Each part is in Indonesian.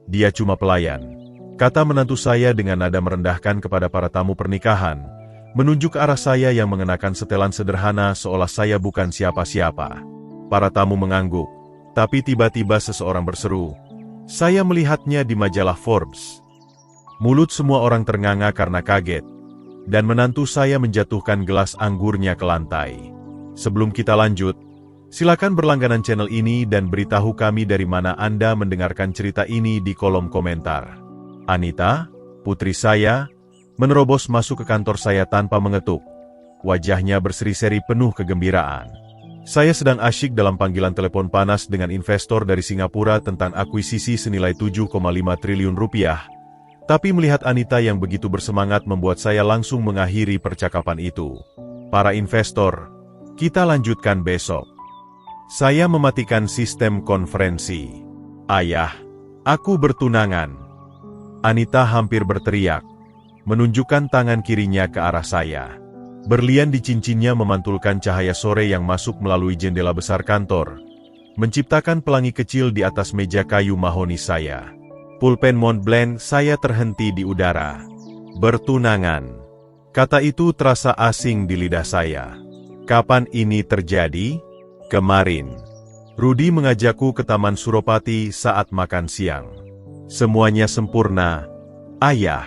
Dia cuma pelayan, kata menantu saya dengan nada merendahkan kepada para tamu pernikahan, menunjuk ke arah saya yang mengenakan setelan sederhana seolah saya bukan siapa-siapa. Para tamu mengangguk, tapi tiba-tiba seseorang berseru, "Saya melihatnya di majalah Forbes." Mulut semua orang ternganga karena kaget, dan menantu saya menjatuhkan gelas anggurnya ke lantai. Sebelum kita lanjut, silakan berlangganan channel ini dan beritahu kami dari mana Anda mendengarkan cerita ini di kolom komentar. Anita, putri saya, menerobos masuk ke kantor saya tanpa mengetuk. Wajahnya berseri-seri penuh kegembiraan. Saya sedang asyik dalam panggilan telepon panas dengan investor dari Singapura tentang akuisisi senilai 7,5 triliun rupiah. Tapi melihat Anita yang begitu bersemangat membuat saya langsung mengakhiri percakapan itu. Para investor, kita lanjutkan besok. Saya mematikan sistem konferensi. Ayah, aku bertunangan. Anita hampir berteriak, menunjukkan tangan kirinya ke arah saya. Berlian di cincinnya memantulkan cahaya sore yang masuk melalui jendela besar kantor, menciptakan pelangi kecil di atas meja kayu mahoni saya. Pulpen Montblanc saya terhenti di udara. Bertunangan. Kata itu terasa asing di lidah saya. Kapan ini terjadi? Kemarin. Rudy mengajakku ke Taman Suropati saat makan siang. Semuanya sempurna, Ayah.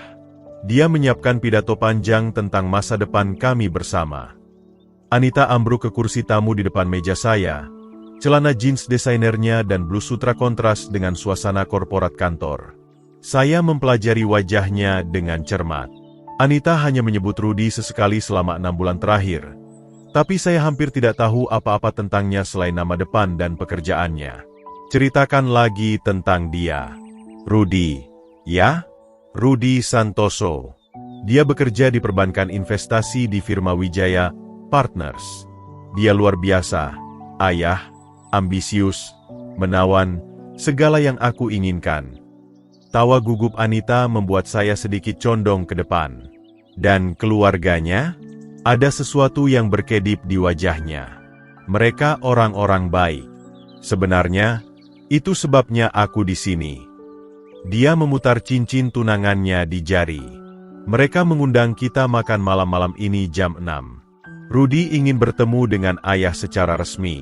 Dia menyiapkan pidato panjang tentang masa depan kami bersama. Anita ambruk ke kursi tamu di depan meja saya, celana jeans desainernya dan blus sutra kontras dengan suasana korporat kantor. Saya mempelajari wajahnya dengan cermat. Anita hanya menyebut Rudy sesekali selama 6 bulan terakhir, tapi saya hampir tidak tahu apa-apa tentangnya selain nama depan dan pekerjaannya. Ceritakan lagi tentang dia. Rudy, ya? Rudy Santoso. Dia bekerja di perbankan investasi di firma Wijaya Partners. Dia luar biasa, Ayah, ambisius, menawan, segala yang aku inginkan. Tawa gugup Anita membuat saya sedikit condong ke depan. Dan keluarganya? Ada sesuatu yang berkedip di wajahnya. Mereka orang-orang baik. Sebenarnya, itu sebabnya aku di sini. Dia memutar cincin tunangannya di jari. Mereka mengundang kita makan malam-malam ini jam 6. Rudy ingin bertemu dengan ayah secara resmi.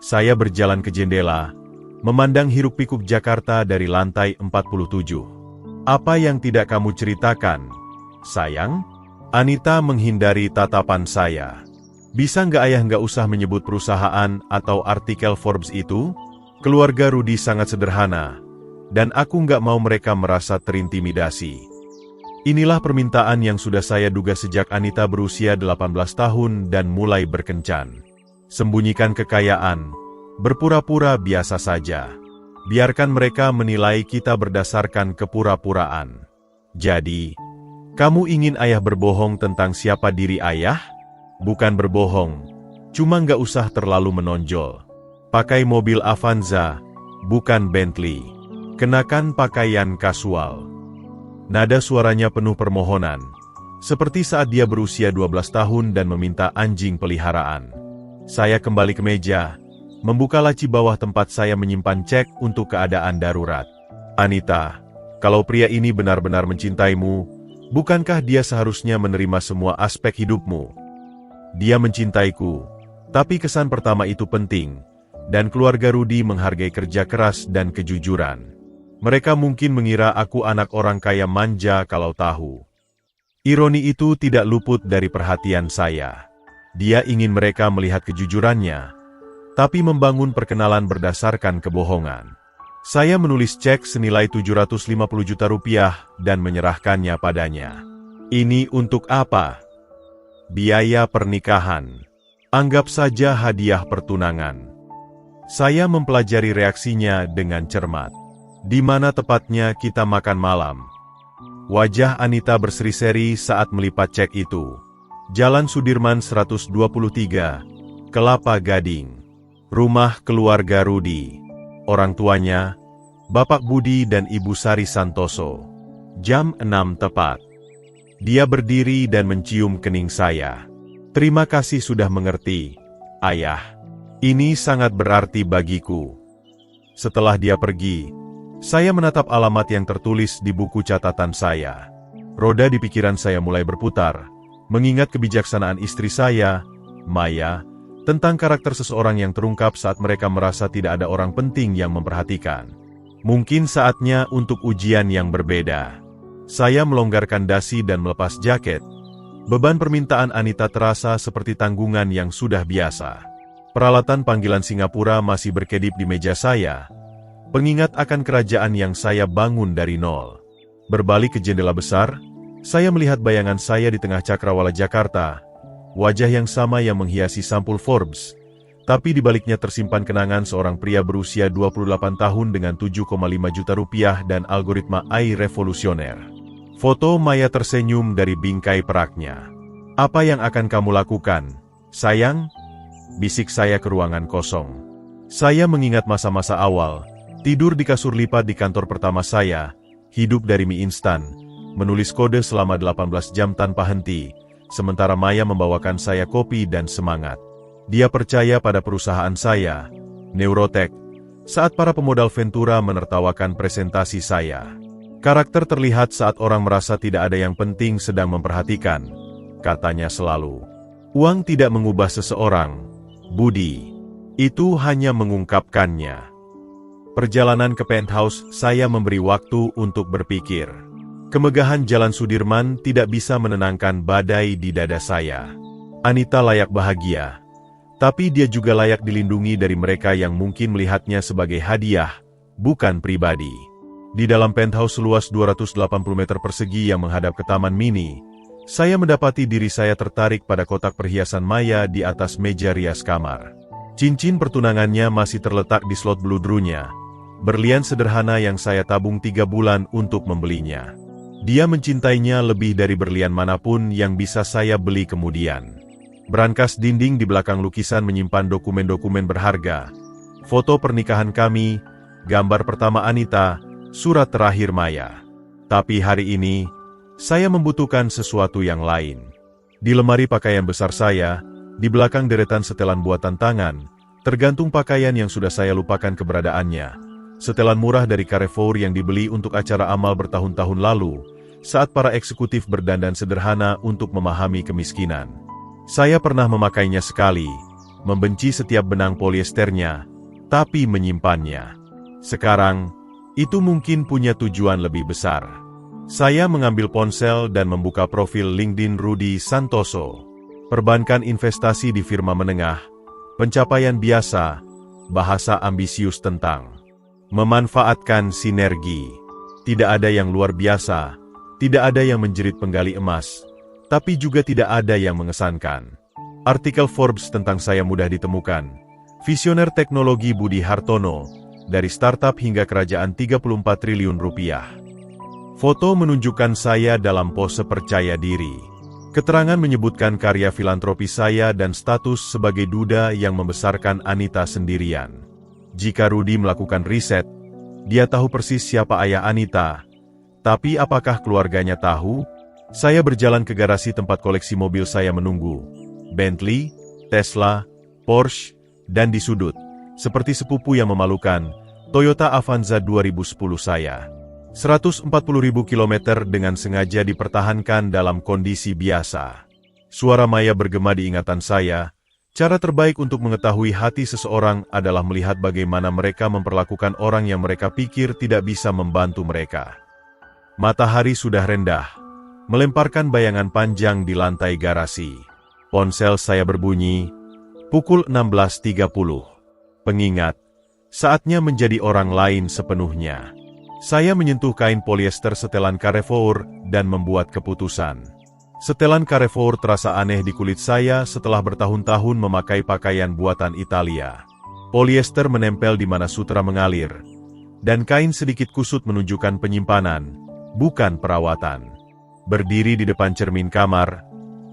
Saya berjalan ke jendela, memandang hiruk-pikuk Jakarta dari lantai 47. Apa yang tidak kamu ceritakan, sayang? Anita menghindari tatapan saya. Bisa nggak ayah nggak usah menyebut perusahaan atau artikel Forbes itu? Keluarga Rudy sangat sederhana. Dan aku nggak mau mereka merasa terintimidasi. Inilah permintaan yang sudah saya duga sejak Anita berusia 18 tahun dan mulai berkencan. Sembunyikan kekayaan, berpura-pura biasa saja. Biarkan mereka menilai kita berdasarkan kepura-puraan. Jadi, kamu ingin ayah berbohong tentang siapa diri ayah? Bukan berbohong, cuma nggak usah terlalu menonjol. Pakai mobil Avanza, bukan Bentley. Kenakan pakaian kasual. Nada suaranya penuh permohonan, seperti saat dia berusia 12 tahun dan meminta anjing peliharaan. Saya kembali ke meja, membuka laci bawah tempat saya menyimpan cek untuk keadaan darurat. Anita, kalau pria ini benar-benar mencintaimu, bukankah dia seharusnya menerima semua aspek hidupmu? Dia mencintaiku, tapi kesan pertama itu penting, dan keluarga Rudy menghargai kerja keras dan kejujuran. Mereka mungkin mengira aku anak orang kaya manja kalau tahu. Ironi itu tidak luput dari perhatian saya. Dia ingin mereka melihat kejujurannya, tapi membangun perkenalan berdasarkan kebohongan. Saya menulis cek senilai 750 juta rupiah dan menyerahkannya padanya. Ini untuk apa? Biaya pernikahan. Anggap saja hadiah pertunangan. Saya mempelajari reaksinya dengan cermat. Di mana tepatnya kita makan malam? Wajah Anita berseri-seri saat melipat cek itu. Jalan Sudirman 123, Kelapa Gading. Rumah keluarga Rudy. Orang tuanya, Bapak Budi dan Ibu Sari Santoso. Jam 6 tepat. Dia berdiri dan mencium kening saya. Terima kasih sudah mengerti, Ayah. Ini sangat berarti bagiku. Setelah dia pergi, Saya menatap alamat yang tertulis di buku catatan saya. Roda di pikiran saya mulai berputar, mengingat kebijaksanaan istri saya, Maya, tentang karakter seseorang yang terungkap saat mereka merasa tidak ada orang penting yang memperhatikan. Mungkin saatnya untuk ujian yang berbeda. Saya melonggarkan dasi dan melepas jaket. Beban permintaan Anita terasa seperti tanggungan yang sudah biasa. Peralatan panggilan Singapura masih berkedip di meja saya. Pengingat akan kerajaan yang saya bangun dari nol. Berbalik ke jendela besar, saya melihat bayangan saya di tengah cakrawala Jakarta. Wajah yang sama yang menghiasi sampul Forbes. Tapi di baliknya tersimpan kenangan seorang pria berusia 28 tahun dengan 7,5 juta rupiah dan algoritma AI revolusioner. Foto Maya tersenyum dari bingkai peraknya. "Apa yang akan kamu lakukan, sayang?" bisik saya ke ruangan kosong. Saya mengingat masa-masa awal, tidur di kasur lipat di kantor pertama saya, hidup dari mie instan, menulis kode selama 18 jam tanpa henti, sementara Maya membawakan saya kopi dan semangat. Dia percaya pada perusahaan saya, Neurotech, saat para pemodal Ventura menertawakan presentasi saya. Karakter terlihat saat orang merasa tidak ada yang penting sedang memperhatikan, katanya selalu. Uang tidak mengubah seseorang, Budi. Itu hanya mengungkapkannya. Perjalanan ke penthouse, saya memberi waktu untuk berpikir. Kemegahan Jalan Sudirman tidak bisa menenangkan badai di dada saya. Anita layak bahagia, tapi dia juga layak dilindungi dari mereka yang mungkin melihatnya sebagai hadiah, bukan pribadi. Di dalam penthouse seluas 280 meter persegi yang menghadap ke Taman Mini, saya mendapati diri saya tertarik pada kotak perhiasan Maya di atas meja rias kamar. Cincin pertunangannya masih terletak di slot bludrunya. Berlian sederhana yang saya tabung 3 bulan untuk membelinya. Dia mencintainya lebih dari berlian manapun yang bisa saya beli kemudian. Brankas dinding di belakang lukisan menyimpan dokumen-dokumen berharga. Foto pernikahan kami, gambar pertama Anita, surat terakhir Maya. Tapi hari ini, saya membutuhkan sesuatu yang lain. Di lemari pakaian besar saya, di belakang deretan setelan buatan tangan, tergantung pakaian yang sudah saya lupakan keberadaannya. Setelan murah dari Carrefour yang dibeli untuk acara amal bertahun-tahun lalu, saat para eksekutif berdandan sederhana untuk memahami kemiskinan. Saya pernah memakainya sekali, membenci setiap benang poliesternya, tapi menyimpannya. Sekarang, itu mungkin punya tujuan lebih besar. Saya mengambil ponsel dan membuka profil LinkedIn Rudy Santoso. Perbankan investasi di firma menengah, pencapaian biasa, bahasa ambisius tentang memanfaatkan sinergi. Tidak ada yang luar biasa, tidak ada yang menjerit penggali emas, tapi juga tidak ada yang mengesankan. Artikel Forbes tentang saya mudah ditemukan. Visioner teknologi Budi Hartono, dari startup hingga kerajaan 34 triliun rupiah. Foto menunjukkan saya dalam pose percaya diri. Keterangan menyebutkan karya filantropi saya dan status sebagai duda yang membesarkan Anita sendirian. Jika Rudy melakukan riset, dia tahu persis siapa ayah Anita. Tapi apakah keluarganya tahu? Saya berjalan ke garasi tempat koleksi mobil saya menunggu. Bentley, Tesla, Porsche, dan di sudut, seperti sepupu yang memalukan, Toyota Avanza 2010 saya. 140.000 kilometer dengan sengaja dipertahankan dalam kondisi biasa. Suara Maya bergema di ingatan saya. Cara terbaik untuk mengetahui hati seseorang adalah melihat bagaimana mereka memperlakukan orang yang mereka pikir tidak bisa membantu mereka. Matahari sudah rendah, melemparkan bayangan panjang di lantai garasi. Ponsel saya berbunyi, pukul 16.30. Pengingat, saatnya menjadi orang lain sepenuhnya. Saya menyentuh kain polyester setelan Carrefour dan membuat keputusan. Setelan Carrefour terasa aneh di kulit saya setelah bertahun-tahun memakai pakaian buatan Italia. Polyester menempel di mana sutra mengalir, dan kain sedikit kusut menunjukkan penyimpanan, bukan perawatan. Berdiri di depan cermin kamar,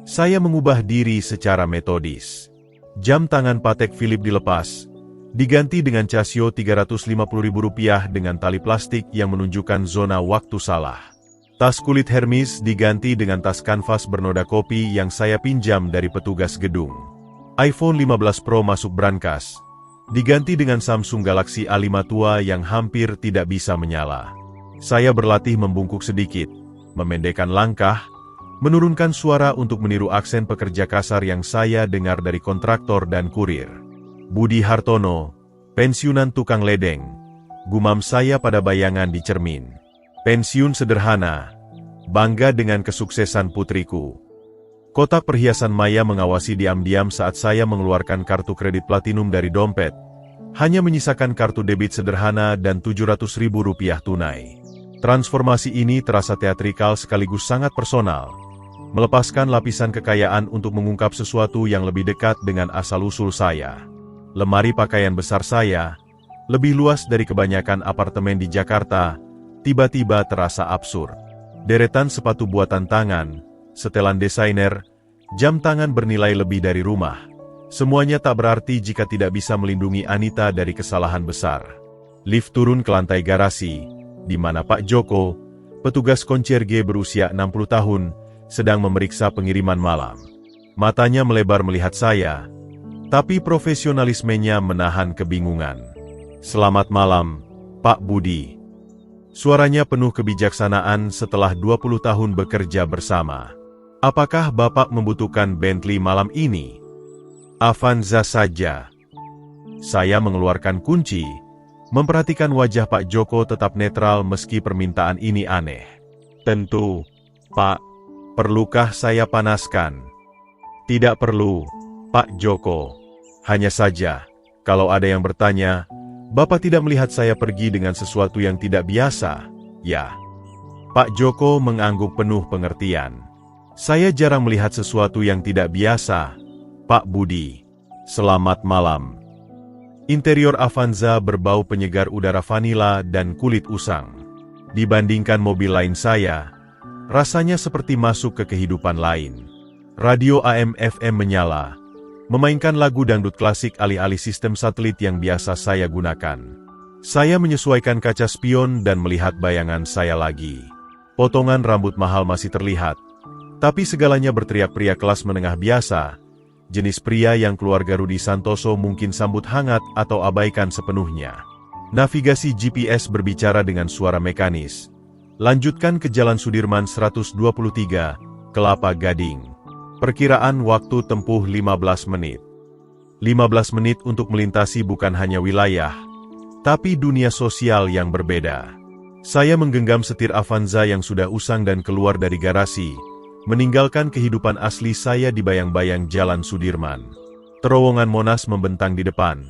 saya mengubah diri secara metodis. Jam tangan Patek Philippe dilepas, diganti dengan Casio Rp350.000 dengan tali plastik yang menunjukkan zona waktu salah. Tas kulit Hermes diganti dengan tas kanvas bernoda kopi yang saya pinjam dari petugas gedung. iPhone 15 Pro masuk brankas. Diganti dengan Samsung Galaxy A5 tua yang hampir tidak bisa menyala. Saya berlatih membungkuk sedikit, memendekkan langkah, menurunkan suara untuk meniru aksen pekerja kasar yang saya dengar dari kontraktor dan kurir. Budi Hartono, pensiunan tukang ledeng, gumam saya pada bayangan di cermin. Pensiun sederhana, bangga dengan kesuksesan putriku. Kotak perhiasan maya mengawasi diam-diam saat saya mengeluarkan kartu kredit platinum dari dompet, hanya menyisakan kartu debit sederhana dan Rp700.000 tunai. Transformasi ini terasa teatrikal sekaligus sangat personal, melepaskan lapisan kekayaan untuk mengungkap sesuatu yang lebih dekat dengan asal-usul saya. Lemari pakaian besar saya, lebih luas dari kebanyakan apartemen di Jakarta, tiba-tiba terasa absurd. Deretan sepatu buatan tangan, setelan desainer, jam tangan bernilai lebih dari rumah. Semuanya tak berarti jika tidak bisa melindungi Anita dari kesalahan besar. Lift turun ke lantai garasi, di mana Pak Joko, petugas konsierge berusia 60 tahun, sedang memeriksa pengiriman malam. Matanya melebar melihat saya, tapi profesionalismenya menahan kebingungan. "Selamat malam, Pak Budi." Suaranya penuh kebijaksanaan setelah 20 tahun bekerja bersama. "Apakah Bapak membutuhkan Bentley malam ini?" "Avanza saja." Saya mengeluarkan kunci, memperhatikan wajah Pak Joko tetap netral meski permintaan ini aneh. "Tentu, Pak. Perlukah saya panaskan?" "Tidak perlu, Pak Joko. Hanya saja, kalau ada yang bertanya, Bapak tidak melihat saya pergi dengan sesuatu yang tidak biasa, ya?" Pak Joko mengangguk penuh pengertian. "Saya jarang melihat sesuatu yang tidak biasa, Pak Budi. Selamat malam." Interior Avanza berbau penyegar udara vanila dan kulit usang. Dibandingkan mobil lain saya, rasanya seperti masuk ke kehidupan lain. Radio AM/FM menyala, memainkan lagu dangdut klasik alih-alih sistem satelit yang biasa saya gunakan. Saya menyesuaikan kaca spion dan melihat bayangan saya lagi. Potongan rambut mahal masih terlihat, tapi segalanya berteriak pria kelas menengah biasa, jenis pria yang keluarga Rudi Santoso mungkin sambut hangat atau abaikan sepenuhnya. Navigasi GPS berbicara dengan suara mekanis. "Lanjutkan ke Jalan Sudirman 123, Kelapa Gading. Perkiraan waktu tempuh 15 menit. 15 menit untuk melintasi bukan hanya wilayah, tapi dunia sosial yang berbeda." Saya menggenggam setir Avanza yang sudah usang dan keluar dari garasi, meninggalkan kehidupan asli saya di bayang-bayang Jalan Sudirman. Terowongan Monas membentang di depan,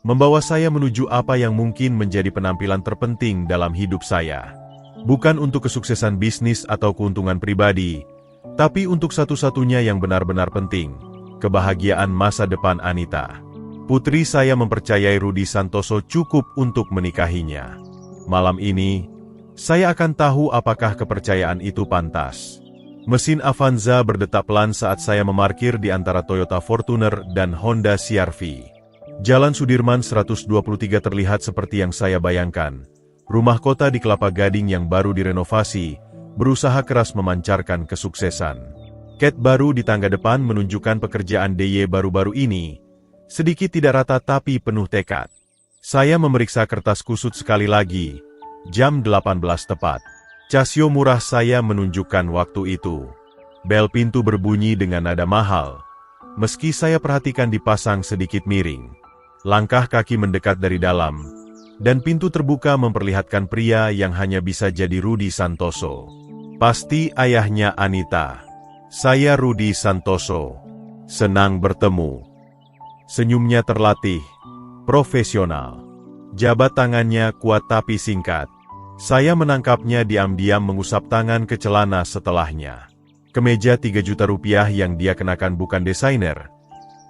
membawa saya menuju apa yang mungkin menjadi penampilan terpenting dalam hidup saya. Bukan untuk kesuksesan bisnis atau keuntungan pribadi, tapi untuk satu-satunya yang benar-benar penting, kebahagiaan masa depan Anita. Putri saya mempercayai Rudi Santoso cukup untuk menikahinya. Malam ini, saya akan tahu apakah kepercayaan itu pantas. Mesin Avanza berdetak pelan saat saya memarkir di antara Toyota Fortuner dan Honda CR-V. Jalan Sudirman 123 terlihat seperti yang saya bayangkan. Rumah kota di Kelapa Gading yang baru direnovasi, berusaha keras memancarkan kesuksesan. Cat baru di tangga depan menunjukkan pekerjaan DIY baru-baru ini, sedikit tidak rata tapi penuh tekad. Saya memeriksa kertas kusut sekali lagi, jam 18 tepat. Casio murah saya menunjukkan waktu itu. Bel pintu berbunyi dengan nada mahal, meski saya perhatikan dipasang sedikit miring. Langkah kaki mendekat dari dalam, dan pintu terbuka memperlihatkan pria yang hanya bisa jadi Rudi Santoso. Pasti ayahnya Anita. "Saya Rudi Santoso. Senang bertemu." Senyumnya terlatih, profesional. Jabat tangannya kuat tapi singkat. Saya menangkapnya diam-diam mengusap tangan ke celana setelahnya. Kemeja 3 juta rupiah yang dia kenakan bukan desainer,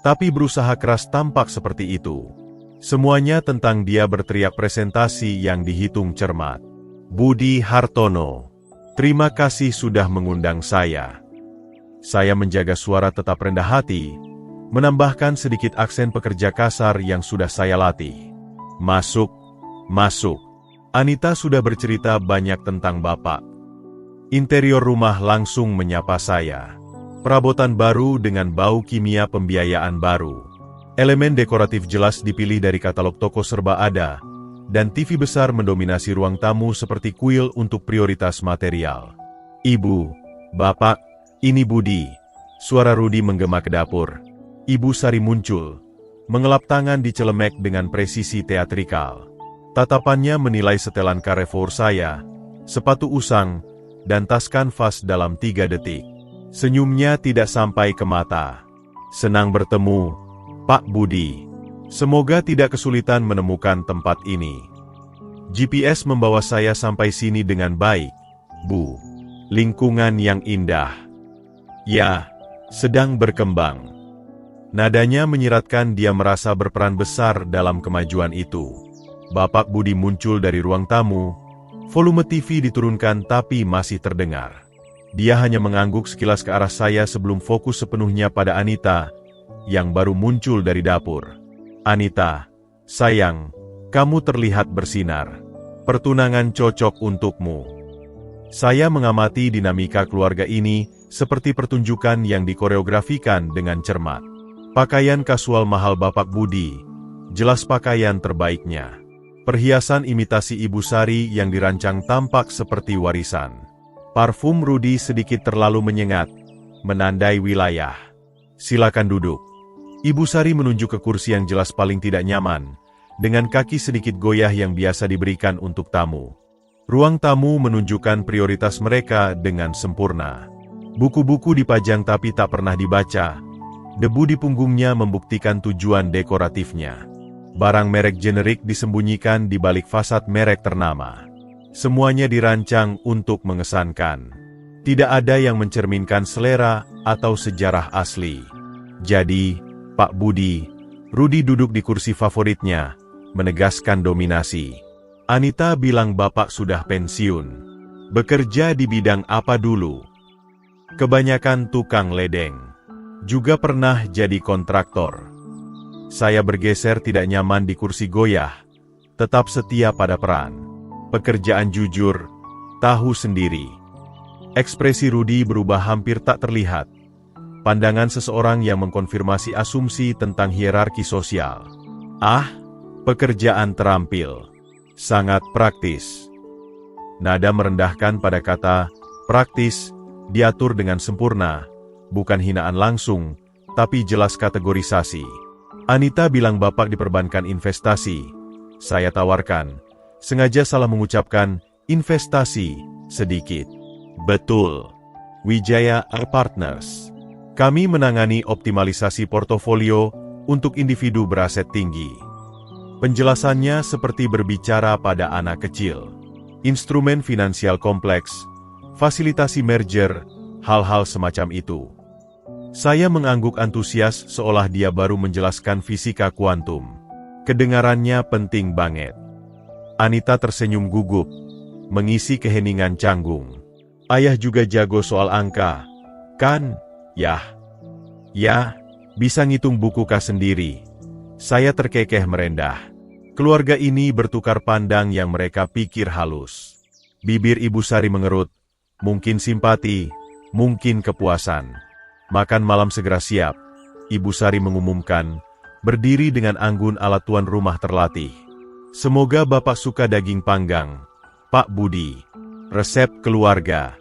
tapi berusaha keras tampak seperti itu. Semuanya tentang dia berteriak presentasi yang dihitung cermat. "Budi Hartono, terima kasih sudah mengundang saya." Saya menjaga suara tetap rendah hati, menambahkan sedikit aksen pekerja kasar yang sudah saya latih. "Masuk, masuk. Anita sudah bercerita banyak tentang Bapak." Interior rumah langsung menyapa saya. Perabotan baru dengan bau kimia pembiayaan baru. Elemen dekoratif jelas dipilih dari katalog toko serba ada, dan TV besar mendominasi ruang tamu seperti kuil untuk prioritas material. Ibu, Bapak, ini Budi. Suara Rudi menggema ke dapur. Ibu Sari muncul, mengelap tangan di celemek dengan presisi teatrikal. Tatapannya menilai setelan Carrefour saya, sepatu usang, dan tas kanvas dalam 3 detik. Senyumnya tidak sampai ke mata. Senang bertemu, Pak Budi. Semoga tidak kesulitan menemukan tempat ini. GPS membawa saya sampai sini dengan baik, Bu. Lingkungan yang indah. Ya, sedang berkembang. Nadanya menyiratkan dia merasa berperan besar dalam kemajuan itu. Bapak Budi muncul dari ruang tamu. Volume TV diturunkan tapi masih terdengar. Dia hanya mengangguk sekilas ke arah saya sebelum fokus sepenuhnya pada Anita, yang baru muncul dari dapur. Anita, sayang, kamu terlihat bersinar. Pertunangan cocok untukmu. Saya mengamati dinamika keluarga ini seperti pertunjukan yang dikoreografikan dengan cermat. Pakaian kasual mahal Bapak Budi, jelas pakaian terbaiknya. Perhiasan imitasi Ibu Sari yang dirancang tampak seperti warisan. Parfum Rudi sedikit terlalu menyengat, menandai wilayah. Silakan duduk. Ibu Sari menunjuk ke kursi yang jelas paling tidak nyaman, dengan kaki sedikit goyah yang biasa diberikan untuk tamu. Ruang tamu menunjukkan prioritas mereka dengan sempurna. Buku-buku dipajang tapi tak pernah dibaca. Debu di punggungnya membuktikan tujuan dekoratifnya. Barang merek generik disembunyikan di balik fasad merek ternama. Semuanya dirancang untuk mengesankan. Tidak ada yang mencerminkan selera atau sejarah asli. Jadi, Pak Budi, Rudi duduk di kursi favoritnya, menegaskan dominasi. Anita bilang Bapak sudah pensiun. Bekerja di bidang apa dulu? Kebanyakan tukang ledeng. Juga pernah jadi kontraktor. Saya bergeser tidak nyaman di kursi goyah, tetap setia pada peran. Pekerjaan jujur, tahu sendiri. Ekspresi Rudi berubah hampir tak terlihat. Pandangan seseorang yang mengkonfirmasi asumsi tentang hierarki sosial. Ah, pekerjaan terampil. Sangat praktis. Nada merendahkan pada kata praktis, diatur dengan sempurna, bukan hinaan langsung, tapi jelas kategorisasi. Anita bilang Bapak diperbankan investasi. Saya tawarkan. Sengaja salah mengucapkan investasi sedikit. Betul. Wijaya Partners. Kami menangani optimalisasi portofolio untuk individu beraset tinggi. Penjelasannya seperti berbicara pada anak kecil. Instrumen finansial kompleks, fasilitasi merger, hal-hal semacam itu. Saya mengangguk antusias seolah dia baru menjelaskan fisika kuantum. Kedengarannya penting banget. Anita tersenyum gugup, mengisi keheningan canggung. Ayah juga jago soal angka, kan? Yah. Ya, bisa ngitung buku kas sendiri. Saya terkekeh merendah. Keluarga ini bertukar pandang yang mereka pikir halus. Bibir Ibu Sari mengerut, mungkin simpati, mungkin kepuasan. Makan malam segera siap, Ibu Sari mengumumkan, berdiri dengan anggun ala tuan rumah terlatih. Semoga Bapak suka daging panggang, Pak Budi. Resep keluarga.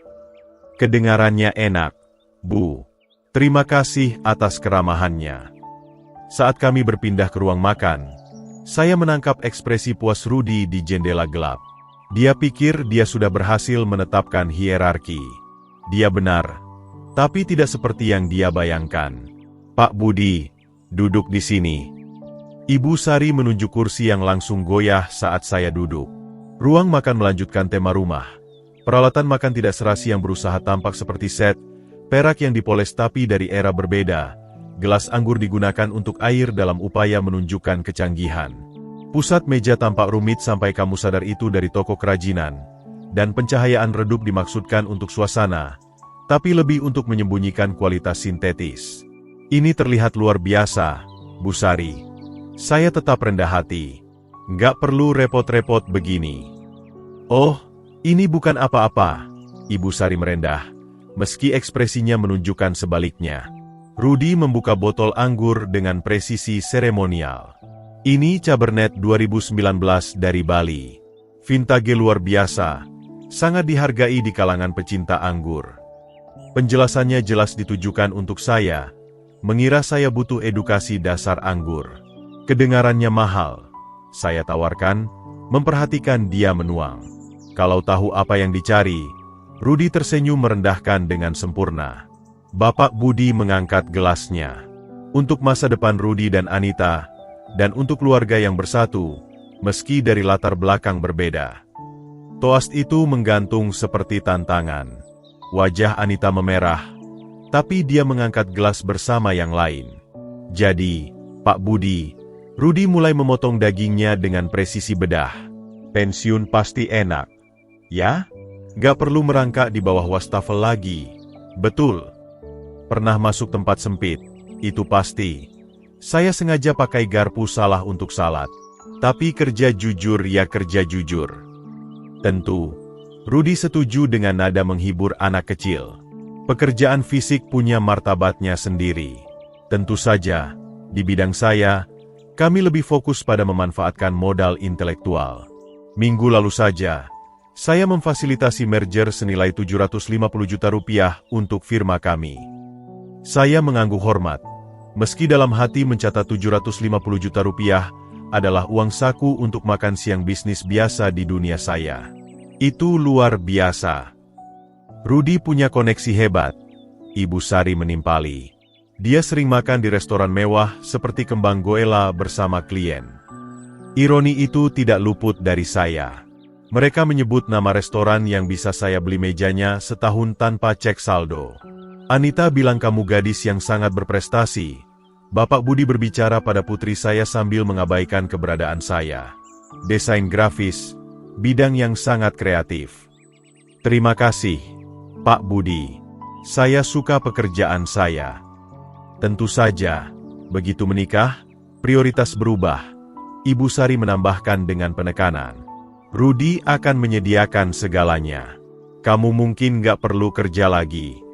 Kedengarannya enak, Bu. Terima kasih atas keramahannya. Saat kami berpindah ke ruang makan, saya menangkap ekspresi puas Rudi di jendela gelap. Dia pikir dia sudah berhasil menetapkan hierarki. Dia benar, tapi tidak seperti yang dia bayangkan. Pak Budi, duduk di sini. Ibu Sari menunjuk kursi yang langsung goyah saat saya duduk. Ruang makan melanjutkan tema rumah. Peralatan makan tidak serasi yang berusaha tampak seperti set, perak yang dipoles tapi dari era berbeda. Gelas anggur digunakan untuk air dalam upaya menunjukkan kecanggihan. Pusat meja tampak rumit sampai kamu sadar itu dari toko kerajinan. Dan pencahayaan redup dimaksudkan untuk suasana, tapi lebih untuk menyembunyikan kualitas sintetis. Ini terlihat luar biasa, Bu Sari. Saya tetap rendah hati. Nggak perlu repot-repot begini. Oh, ini bukan apa-apa, Ibu Sari merendah, meski ekspresinya menunjukkan sebaliknya. Rudi membuka botol anggur dengan presisi seremonial. Ini Cabernet 2019 dari Bali. Vintage luar biasa, sangat dihargai di kalangan pecinta anggur. Penjelasannya jelas ditujukan untuk saya, mengira saya butuh edukasi dasar anggur. Kedengarannya mahal, saya tawarkan, memperhatikan dia menuang. Kalau tahu apa yang dicari, Rudi tersenyum merendahkan dengan sempurna. Bapak Budi mengangkat gelasnya. Untuk masa depan Rudi dan Anita, dan untuk keluarga yang bersatu, meski dari latar belakang berbeda. Toast itu menggantung seperti tantangan. Wajah Anita memerah, tapi dia mengangkat gelas bersama yang lain. Jadi, Pak Budi, Rudi mulai memotong dagingnya dengan presisi bedah. Pensiun pasti enak. Ya? Gak perlu merangkak di bawah wastafel lagi. Betul. Pernah masuk tempat sempit, itu pasti. Saya sengaja pakai garpu salah untuk salad. Tapi kerja jujur ya kerja jujur. Tentu, Rudi setuju dengan nada menghibur anak kecil. Pekerjaan fisik punya martabatnya sendiri. Tentu saja, di bidang saya, kami lebih fokus pada memanfaatkan modal intelektual. Minggu lalu saja, saya memfasilitasi merger senilai 750 juta rupiah untuk firma kami. Saya mengangguk hormat, meski dalam hati mencatat 750 juta rupiah adalah uang saku untuk makan siang bisnis biasa di dunia saya. Itu luar biasa. Rudi punya koneksi hebat, Ibu Sari menimpali. Dia sering makan di restoran mewah seperti Kembang Goela bersama klien. Ironi itu tidak luput dari saya. Mereka menyebut nama restoran yang bisa saya beli mejanya setahun tanpa cek saldo. Anita bilang kamu gadis yang sangat berprestasi. Bapak Budi berbicara pada putri saya sambil mengabaikan keberadaan saya. Desain grafis, bidang yang sangat kreatif. Terima kasih, Pak Budi. Saya suka pekerjaan saya. Tentu saja, begitu menikah, prioritas berubah. Ibu Sari menambahkan dengan penekanan. Rudi akan menyediakan segalanya. Kamu mungkin gak perlu kerja lagi.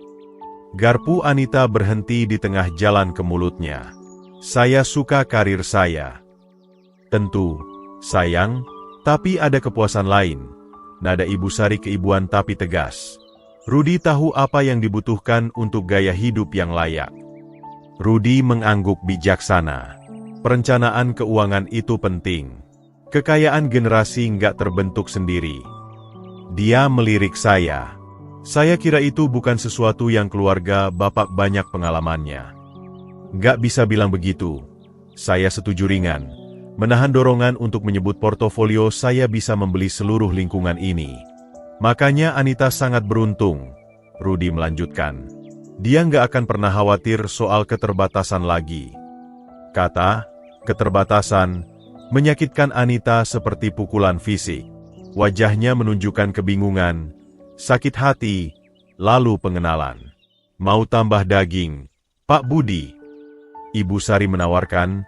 Garpu Anita berhenti di tengah jalan ke mulutnya. Saya suka karir saya. Tentu, sayang, tapi ada kepuasan lain. Nada Ibu Sari keibuan tapi tegas. Rudi tahu apa yang dibutuhkan untuk gaya hidup yang layak. Rudi mengangguk bijaksana. Perencanaan keuangan itu penting. Kekayaan generasi nggak terbentuk sendiri. Dia melirik saya. Saya kira itu bukan sesuatu yang keluarga Bapak banyak pengalamannya. Nggak bisa bilang begitu. Saya setuju ringan. Menahan dorongan untuk menyebut portofolio saya bisa membeli seluruh lingkungan ini. Makanya Anita sangat beruntung, Rudi melanjutkan. Dia nggak akan pernah khawatir soal keterbatasan lagi. Kata, keterbatasan, menyakitkan Anita seperti pukulan fisik. Wajahnya menunjukkan kebingungan, sakit hati, lalu pengenalan. Mau tambah daging, Pak Budi? Ibu Sari menawarkan,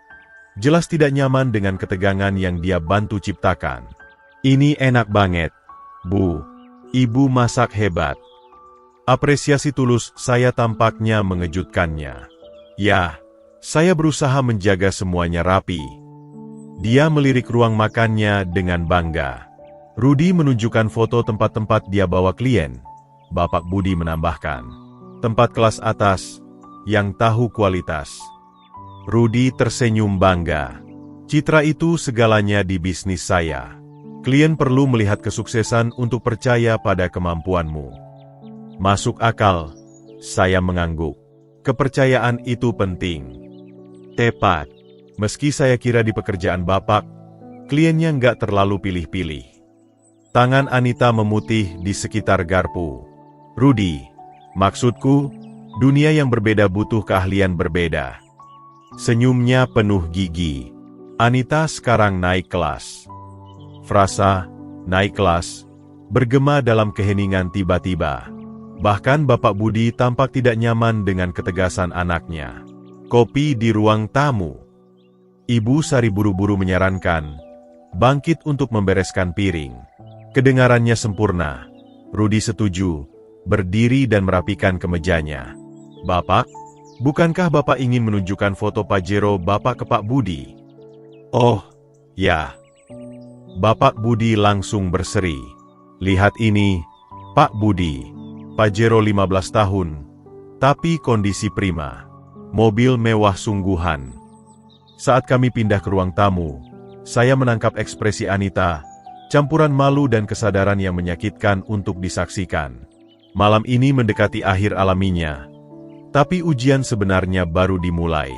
jelas tidak nyaman dengan ketegangan yang dia bantu ciptakan. Ini enak banget, Bu. Ibu masak hebat. Apresiasi tulus saya tampaknya mengejutkannya. Ya, saya berusaha menjaga semuanya rapi. Dia melirik ruang makannya dengan bangga. Rudi menunjukkan foto tempat-tempat dia bawa klien. Bapak Budi menambahkan, tempat kelas atas, yang tahu kualitas. Rudi tersenyum bangga. Citra itu segalanya di bisnis saya. Klien perlu melihat kesuksesan untuk percaya pada kemampuanmu. Masuk akal, saya mengangguk. Kepercayaan itu penting. Tepat. Meski saya kira di pekerjaan Bapak, kliennya nggak terlalu pilih-pilih. Tangan Anita memutih di sekitar garpu. Rudi, maksudku, dunia yang berbeda butuh keahlian berbeda. Senyumnya penuh gigi. Anita sekarang naik kelas. Frasa, naik kelas, bergema dalam keheningan tiba-tiba. Bahkan Bapak Budi tampak tidak nyaman dengan ketegasan anaknya. Kopi di ruang tamu. Ibu Sari buru-buru menyarankan, bangkit untuk membereskan piring. Kedengarannya sempurna. Rudi setuju, berdiri dan merapikan kemejanya. Bapak, Bukankah Bapak ingin menunjukkan foto Pajero Bapak ke Pak Budi? Oh, ya. Bapak Budi langsung berseri. Lihat ini, Pak Budi. Pajero 15 tahun, tapi kondisi prima. Mobil mewah sungguhan. Saat kami pindah ke ruang tamu, saya menangkap ekspresi Anita, campuran malu dan kesadaran yang menyakitkan untuk disaksikan. Malam ini mendekati akhir alaminya, tapi ujian sebenarnya baru dimulai.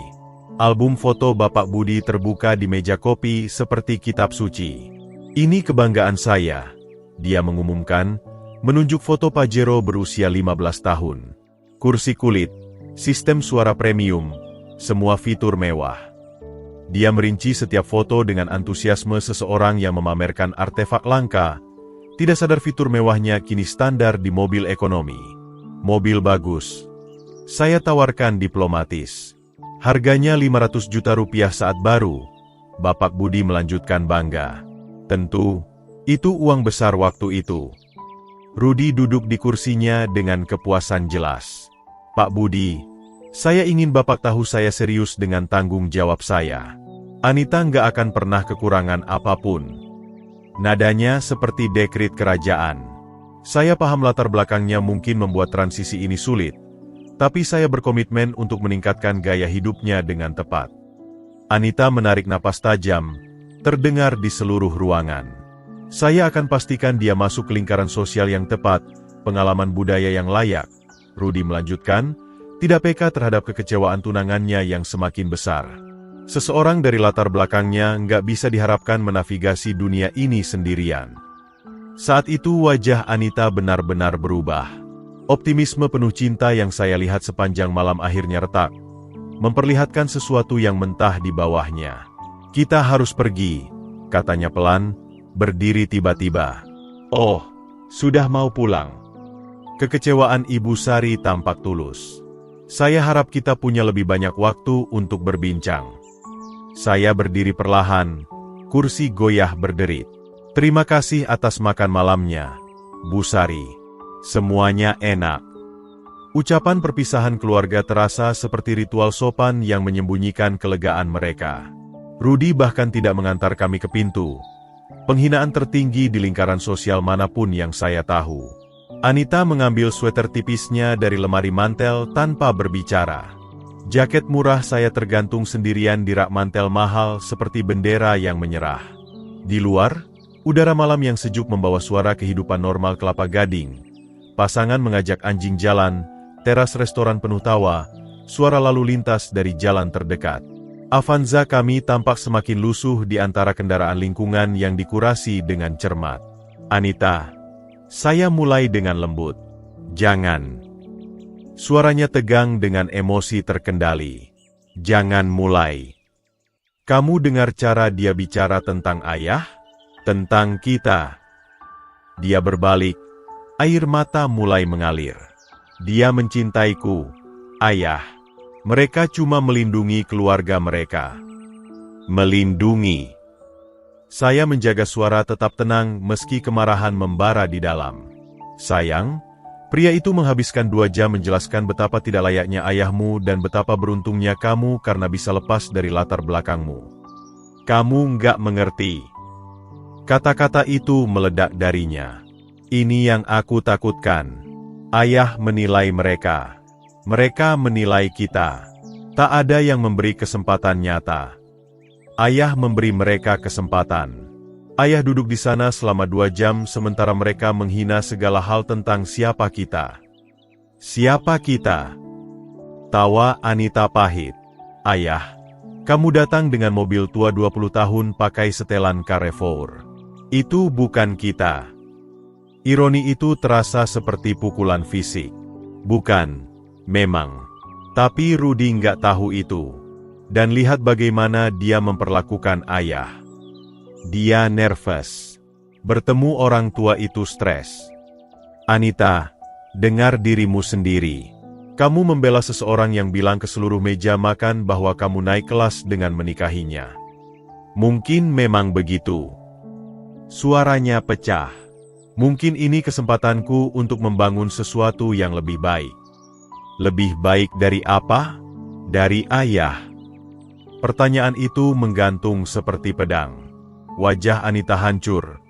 Album foto Bapak Budi terbuka di meja kopi seperti kitab suci. Ini kebanggaan saya, dia mengumumkan, menunjuk foto Pajero berusia 15 tahun. Kursi kulit, sistem suara premium, semua fitur mewah. Dia merinci setiap foto dengan antusiasme seseorang yang memamerkan artefak langka, tidak sadar fitur mewahnya kini standar di mobil ekonomi. Mobil bagus. Saya tawarkan diplomatis. Harganya 500 juta rupiah saat baru. Bapak Budi melanjutkan bangga. Tentu, itu uang besar waktu itu. Rudi duduk di kursinya dengan kepuasan jelas. Pak Budi, saya ingin Bapak tahu saya serius dengan tanggung jawab saya. Anita nggak akan pernah kekurangan apapun. Nadanya seperti dekrit kerajaan. Saya paham latar belakangnya mungkin membuat transisi ini sulit, tapi saya berkomitmen untuk meningkatkan gaya hidupnya dengan tepat. Anita menarik napas tajam, terdengar di seluruh ruangan. Saya akan pastikan dia masuk ke lingkaran sosial yang tepat, pengalaman budaya yang layak. Rudi melanjutkan, tidak peka terhadap kekecewaan tunangannya yang semakin besar. Seseorang dari latar belakangnya nggak bisa diharapkan menavigasi dunia ini sendirian. Saat itu wajah Anita benar-benar berubah. Optimisme penuh cinta yang saya lihat sepanjang malam akhirnya retak, memperlihatkan sesuatu yang mentah di bawahnya. Kita harus pergi, katanya pelan, berdiri tiba-tiba. Oh, sudah mau pulang. Kekecewaan Ibu Sari tampak tulus. Saya harap kita punya lebih banyak waktu untuk berbincang. Saya berdiri perlahan, kursi goyah berderit. Terima kasih atas makan malamnya, Bu Sari. Semuanya enak. Ucapan perpisahan keluarga terasa seperti ritual sopan yang menyembunyikan kelegaan mereka. Rudi bahkan tidak mengantar kami ke pintu. Penghinaan tertinggi di lingkaran sosial manapun yang saya tahu. Anita mengambil sweater tipisnya dari lemari mantel tanpa berbicara. Jaket murah saya tergantung sendirian di rak mantel mahal seperti bendera yang menyerah. Di luar, udara malam yang sejuk membawa suara kehidupan normal Kelapa Gading. Pasangan mengajak anjing jalan, teras restoran penuh tawa, suara lalu lintas dari jalan terdekat. Avanza kami tampak semakin lusuh di antara kendaraan lingkungan yang dikurasi dengan cermat. Anita, saya mulai dengan lembut. Jangan. Suaranya tegang dengan emosi terkendali. Jangan mulai. Kamu dengar cara dia bicara tentang ayah? Tentang kita. Dia berbalik. Air mata mulai mengalir. Dia mencintaiku, ayah. Mereka cuma melindungi keluarga mereka. Melindungi. Saya menjaga suara tetap tenang meski kemarahan membara di dalam. Sayang, pria itu menghabiskan 2 jam menjelaskan betapa tidak layaknya ayahmu dan betapa beruntungnya kamu karena bisa lepas dari latar belakangmu. Kamu nggak mengerti. Kata-kata itu meledak darinya. Ini yang aku takutkan. Ayah menilai mereka. Mereka menilai kita. Tak ada yang memberi kesempatan nyata. Ayah memberi mereka kesempatan. Ayah duduk di sana selama 2 jam sementara mereka menghina segala hal tentang siapa kita. Siapa kita? Tawa Anita pahit. Ayah, kamu datang dengan mobil tua 20 tahun pakai setelan Carrefour. Itu bukan kita. Ironi itu terasa seperti pukulan fisik. Bukan. Memang. Tapi Rudi nggak tahu itu. Dan lihat bagaimana dia memperlakukan ayah. Dia nervous. Bertemu orang tua itu stres. Anita, dengar dirimu sendiri. Kamu membela seseorang yang bilang ke seluruh meja makan bahwa kamu naik kelas dengan menikahinya. Mungkin memang begitu. Suaranya pecah. Mungkin ini kesempatanku untuk membangun sesuatu yang lebih baik. Lebih baik dari apa? Dari ayah. Pertanyaan itu menggantung seperti pedang. Wajah Anita hancur,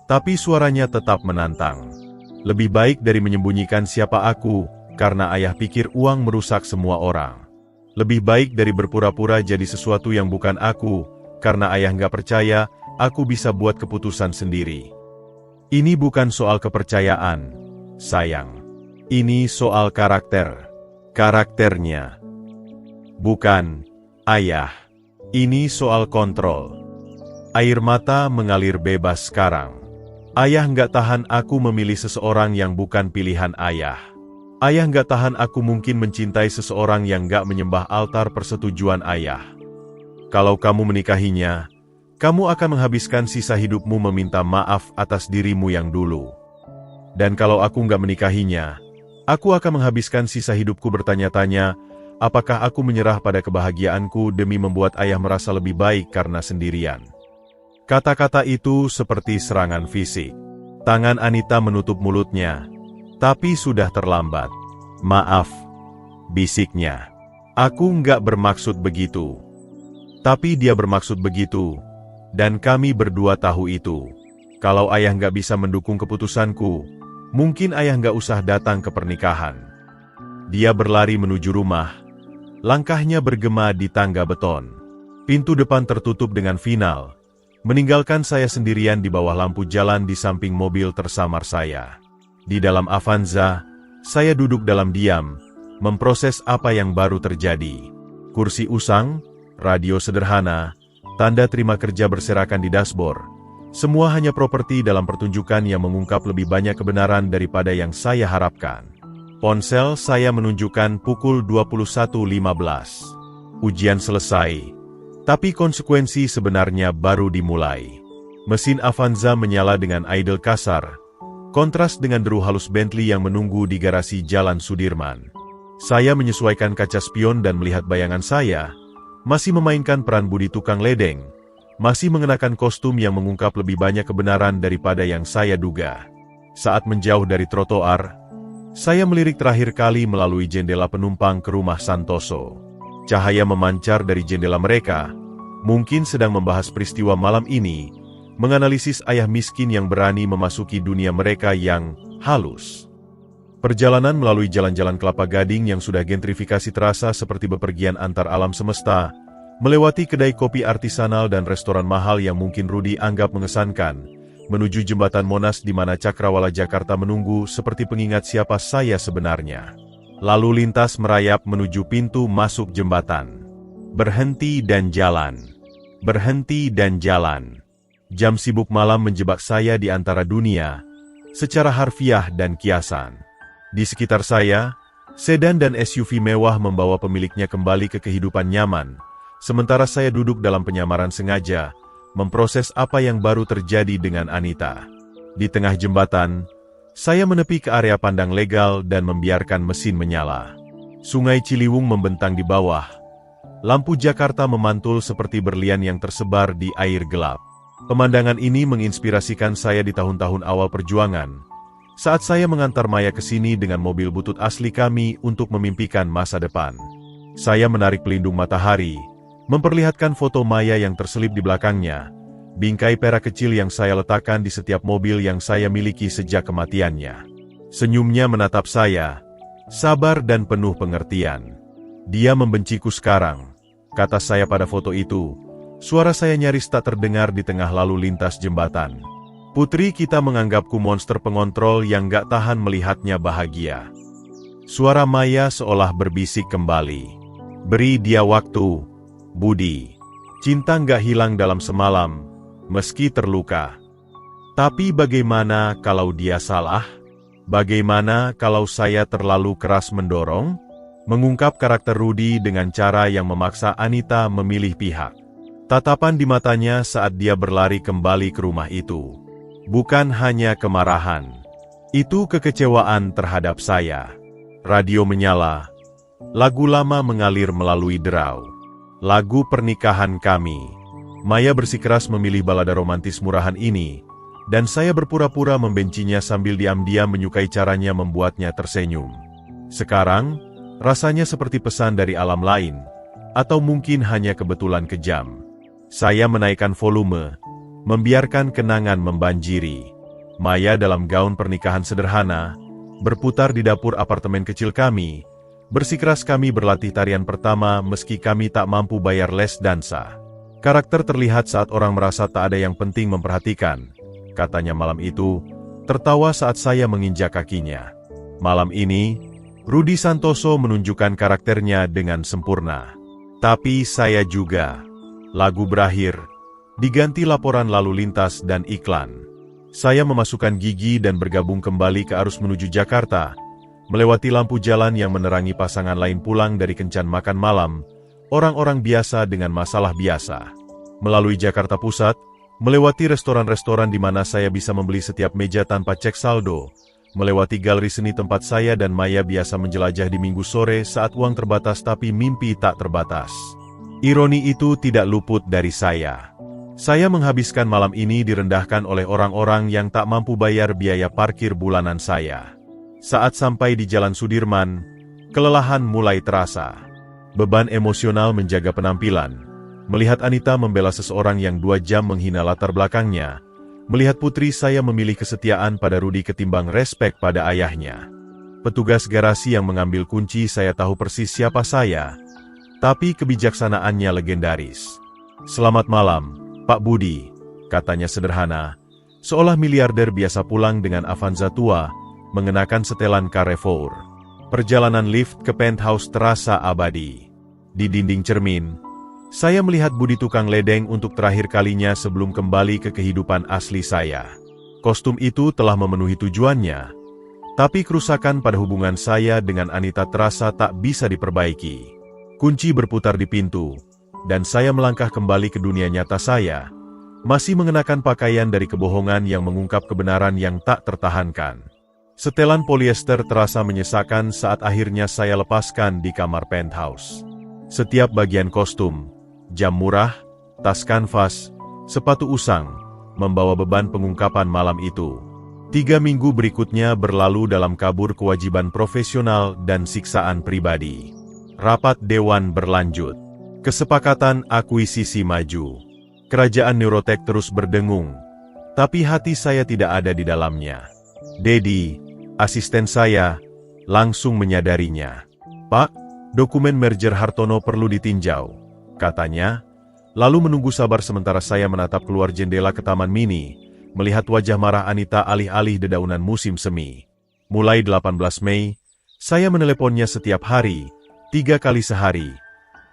tapi suaranya tetap menantang. Lebih baik dari menyembunyikan siapa aku, karena ayah pikir uang merusak semua orang. Lebih baik dari berpura-pura jadi sesuatu yang bukan aku, karena ayah nggak percaya, aku bisa buat keputusan sendiri. Ini bukan soal kepercayaan, sayang. Ini soal karakter. Karakternya. Bukan, ayah. Ini soal kontrol. Air mata mengalir bebas sekarang. Ayah nggak tahan aku memilih seseorang yang bukan pilihan ayah. Ayah nggak tahan aku mungkin mencintai seseorang yang nggak menyembah altar persetujuan ayah. Kalau kamu menikahinya, kamu akan menghabiskan sisa hidupmu meminta maaf atas dirimu yang dulu. Dan kalau aku nggak menikahinya, aku akan menghabiskan sisa hidupku bertanya-tanya, apakah aku menyerah pada kebahagiaanku demi membuat ayah merasa lebih baik karena sendirian. Kata-kata itu seperti serangan fisik. Tangan Anita menutup mulutnya, tapi sudah terlambat. Maaf, bisiknya. Aku nggak bermaksud begitu. Tapi dia bermaksud begitu, dan kami berdua tahu itu. Kalau ayah nggak bisa mendukung keputusanku, mungkin ayah nggak usah datang ke pernikahan. Dia berlari menuju rumah. Langkahnya bergema di tangga beton. Pintu depan tertutup dengan final, meninggalkan saya sendirian di bawah lampu jalan di samping mobil tersamar saya. Di dalam Avanza, saya duduk dalam diam, memproses apa yang baru terjadi. Kursi usang, radio sederhana, tanda terima kerja berserakan di dashboard. Semua hanya properti dalam pertunjukan yang mengungkap lebih banyak kebenaran daripada yang saya harapkan. Ponsel saya menunjukkan pukul 21.15. Ujian selesai. Tapi konsekuensi sebenarnya baru dimulai. Mesin Avanza menyala dengan idle kasar, kontras dengan deru halus Bentley yang menunggu di garasi Jalan Sudirman. Saya menyesuaikan kaca spion dan melihat bayangan saya, masih memainkan peran Budi tukang ledeng, masih mengenakan kostum yang mengungkap lebih banyak kebenaran daripada yang saya duga. Saat menjauh dari trotoar, saya melirik terakhir kali melalui jendela penumpang ke rumah Santoso. Cahaya memancar dari jendela mereka, mungkin sedang membahas peristiwa malam ini, menganalisis ayah miskin yang berani memasuki dunia mereka yang halus. Perjalanan melalui jalan-jalan Kelapa Gading yang sudah gentrifikasi terasa seperti bepergian antar alam semesta, melewati kedai kopi artisanal dan restoran mahal yang mungkin Rudi anggap mengesankan, menuju jembatan Monas di mana Cakrawala Jakarta menunggu seperti pengingat siapa saya sebenarnya. Lalu lintas merayap menuju pintu masuk jembatan. Berhenti dan jalan. Berhenti dan jalan. Jam sibuk malam menjebak saya di antara dunia, secara harfiah dan kiasan. Di sekitar saya, sedan dan SUV mewah membawa pemiliknya kembali ke kehidupan nyaman, sementara saya duduk dalam penyamaran sengaja, memproses apa yang baru terjadi dengan Anita. Di tengah jembatan, saya menepi ke area pandang legal dan membiarkan mesin menyala. Sungai Ciliwung membentang di bawah. Lampu Jakarta memantul seperti berlian yang tersebar di air gelap. Pemandangan ini menginspirasikan saya di tahun-tahun awal perjuangan, saat saya mengantar Maya ke sini dengan mobil butut asli kami untuk memimpikan masa depan. Saya menarik pelindung matahari, memperlihatkan foto Maya yang terselip di belakangnya, bingkai perak kecil yang saya letakkan di setiap mobil yang saya miliki sejak kematiannya. Senyumnya menatap saya, sabar dan penuh pengertian. Dia membenciku sekarang, kata saya pada foto itu. Suara saya nyaris tak terdengar di tengah lalu lintas jembatan. Putri kita menganggapku monster pengontrol yang gak tahan melihatnya bahagia. Suara Maya seolah berbisik kembali. Beri dia waktu, Budi. Cinta gak hilang dalam semalam, meski terluka. Tapi bagaimana kalau dia salah? Bagaimana kalau saya terlalu keras mendorong? Mengungkap karakter Rudi dengan cara yang memaksa Anita memilih pihak. Tatapan di matanya saat dia berlari kembali ke rumah itu. Bukan hanya kemarahan. Itu kekecewaan terhadap saya. Radio menyala. Lagu lama mengalir melalui derau. Lagu pernikahan kami. Maya bersikeras memilih balada romantis murahan ini, dan saya berpura-pura membencinya sambil diam-diam menyukai caranya membuatnya tersenyum. Sekarang, Rasanya seperti pesan dari alam lain, atau mungkin hanya kebetulan kejam. Saya menaikkan volume, membiarkan kenangan membanjiri. Maya dalam gaun pernikahan sederhana, berputar di dapur apartemen kecil kami. Bersikeras kami berlatih tarian pertama meski kami tak mampu bayar les dansa. Karakter terlihat saat orang merasa tak ada yang penting memperhatikan, katanya malam itu, tertawa saat saya menginjak kakinya. Malam ini, Rudi Santoso menunjukkan karakternya dengan sempurna. Tapi saya juga. Lagu berakhir, diganti laporan lalu lintas dan iklan. Saya memasukkan gigi dan bergabung kembali ke arus menuju Jakarta, melewati lampu jalan yang menerangi pasangan lain pulang dari kencan makan malam, orang-orang biasa dengan masalah biasa. Melalui Jakarta Pusat, melewati restoran-restoran di mana saya bisa membeli setiap meja tanpa cek saldo, melewati galeri seni tempat saya dan Maya biasa menjelajah di minggu sore saat uang terbatas tapi mimpi tak terbatas. Ironi itu tidak luput dari saya. Saya menghabiskan malam ini direndahkan oleh orang-orang yang tak mampu bayar biaya parkir bulanan saya. Saat sampai di Jalan Sudirman, kelelahan mulai terasa. Beban emosional menjaga penampilan. Melihat Anita membela seseorang yang 2 jam menghina latar belakangnya, melihat putri saya memilih kesetiaan pada Rudi ketimbang respek pada ayahnya. Petugas garasi yang mengambil kunci saya tahu persis siapa saya, tapi kebijaksanaannya legendaris. "Selamat malam, Pak Budi," katanya sederhana, seolah miliarder biasa pulang dengan Avanza tua, mengenakan setelan Carrefour. Perjalanan lift ke penthouse terasa abadi. Di dinding cermin, saya melihat Budi tukang ledeng untuk terakhir kalinya sebelum kembali ke kehidupan asli saya. Kostum itu telah memenuhi tujuannya, tapi kerusakan pada hubungan saya dengan Anita terasa tak bisa diperbaiki. Kunci berputar di pintu, dan saya melangkah kembali ke dunia nyata saya, masih mengenakan pakaian dari kebohongan yang mengungkap kebenaran yang tak tertahankan. Setelan polyester terasa menyesakan saat akhirnya saya lepaskan di kamar penthouse. Setiap bagian kostum, jam murah, tas kanvas, sepatu usang, membawa beban pengungkapan malam itu. 3 minggu berikutnya berlalu dalam kabur kewajiban profesional dan siksaan pribadi. Rapat Dewan berlanjut. Kesepakatan akuisisi maju. Kerajaan Neurotek terus berdengung, tapi hati saya tidak ada di dalamnya. Dedi, asisten saya, langsung menyadarinya. "Pak, dokumen merger Hartono perlu ditinjau," katanya, lalu menunggu sabar sementara saya menatap keluar jendela ke Taman Mini, melihat wajah marah Anita alih-alih dedaunan musim semi. Mulai 18 Mei, saya meneleponnya setiap hari, 3 kali sehari,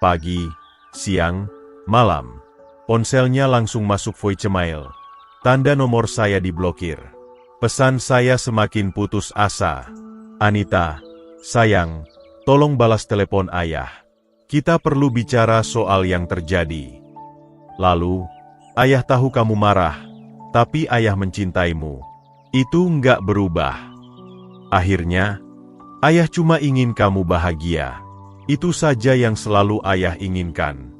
pagi, siang, malam. Ponselnya langsung masuk voicemail. Tanda nomor saya diblokir. Pesan saya semakin putus asa. "Anita, sayang, tolong balas telepon ayah. Kita perlu bicara soal yang terjadi." Lalu, "Ayah tahu kamu marah, tapi ayah mencintaimu. Itu nggak berubah. Akhirnya, ayah cuma ingin kamu bahagia. Itu saja yang selalu ayah inginkan."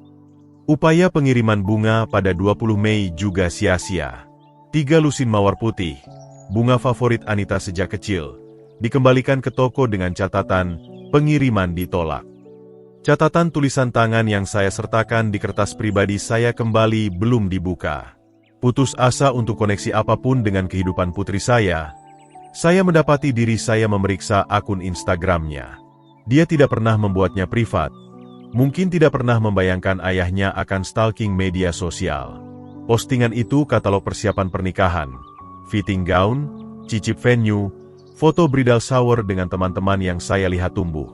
Upaya pengiriman bunga pada 20 Mei juga sia-sia. 3 lusin mawar putih, bunga favorit Anita sejak kecil, dikembalikan ke toko dengan catatan, pengiriman ditolak. Catatan tulisan tangan yang saya sertakan di kertas pribadi saya kembali belum dibuka. Putus asa untuk koneksi apapun dengan kehidupan putri saya mendapati diri saya memeriksa akun Instagramnya. Dia tidak pernah membuatnya privat. Mungkin tidak pernah membayangkan ayahnya akan stalking media sosial. Postingan itu katalog persiapan pernikahan, fitting gown, cicip venue, foto bridal shower dengan teman-teman yang saya lihat tumbuh.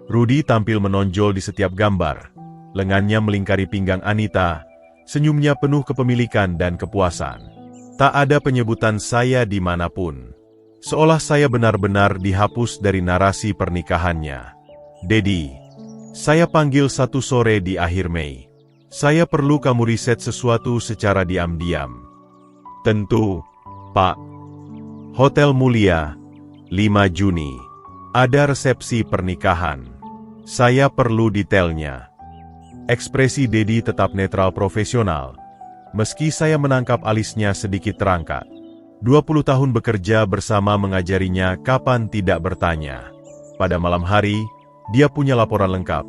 Rudi tampil menonjol di setiap gambar. Lengannya melingkari pinggang Anita, senyumnya penuh kepemilikan dan kepuasan. Tak ada penyebutan saya dimanapun. Seolah saya benar-benar dihapus dari narasi pernikahannya. "Dedi, saya panggil satu sore di akhir Mei. Saya perlu kamu riset sesuatu secara diam-diam." "Tentu, Pak." Hotel Mulia, 5 Juni. Ada resepsi pernikahan. Saya perlu detailnya. Ekspresi Dedi tetap netral profesional, meski saya menangkap alisnya sedikit terangkat. 20 tahun bekerja bersama mengajarinya kapan tidak bertanya. Pada malam hari, Dia punya laporan lengkap.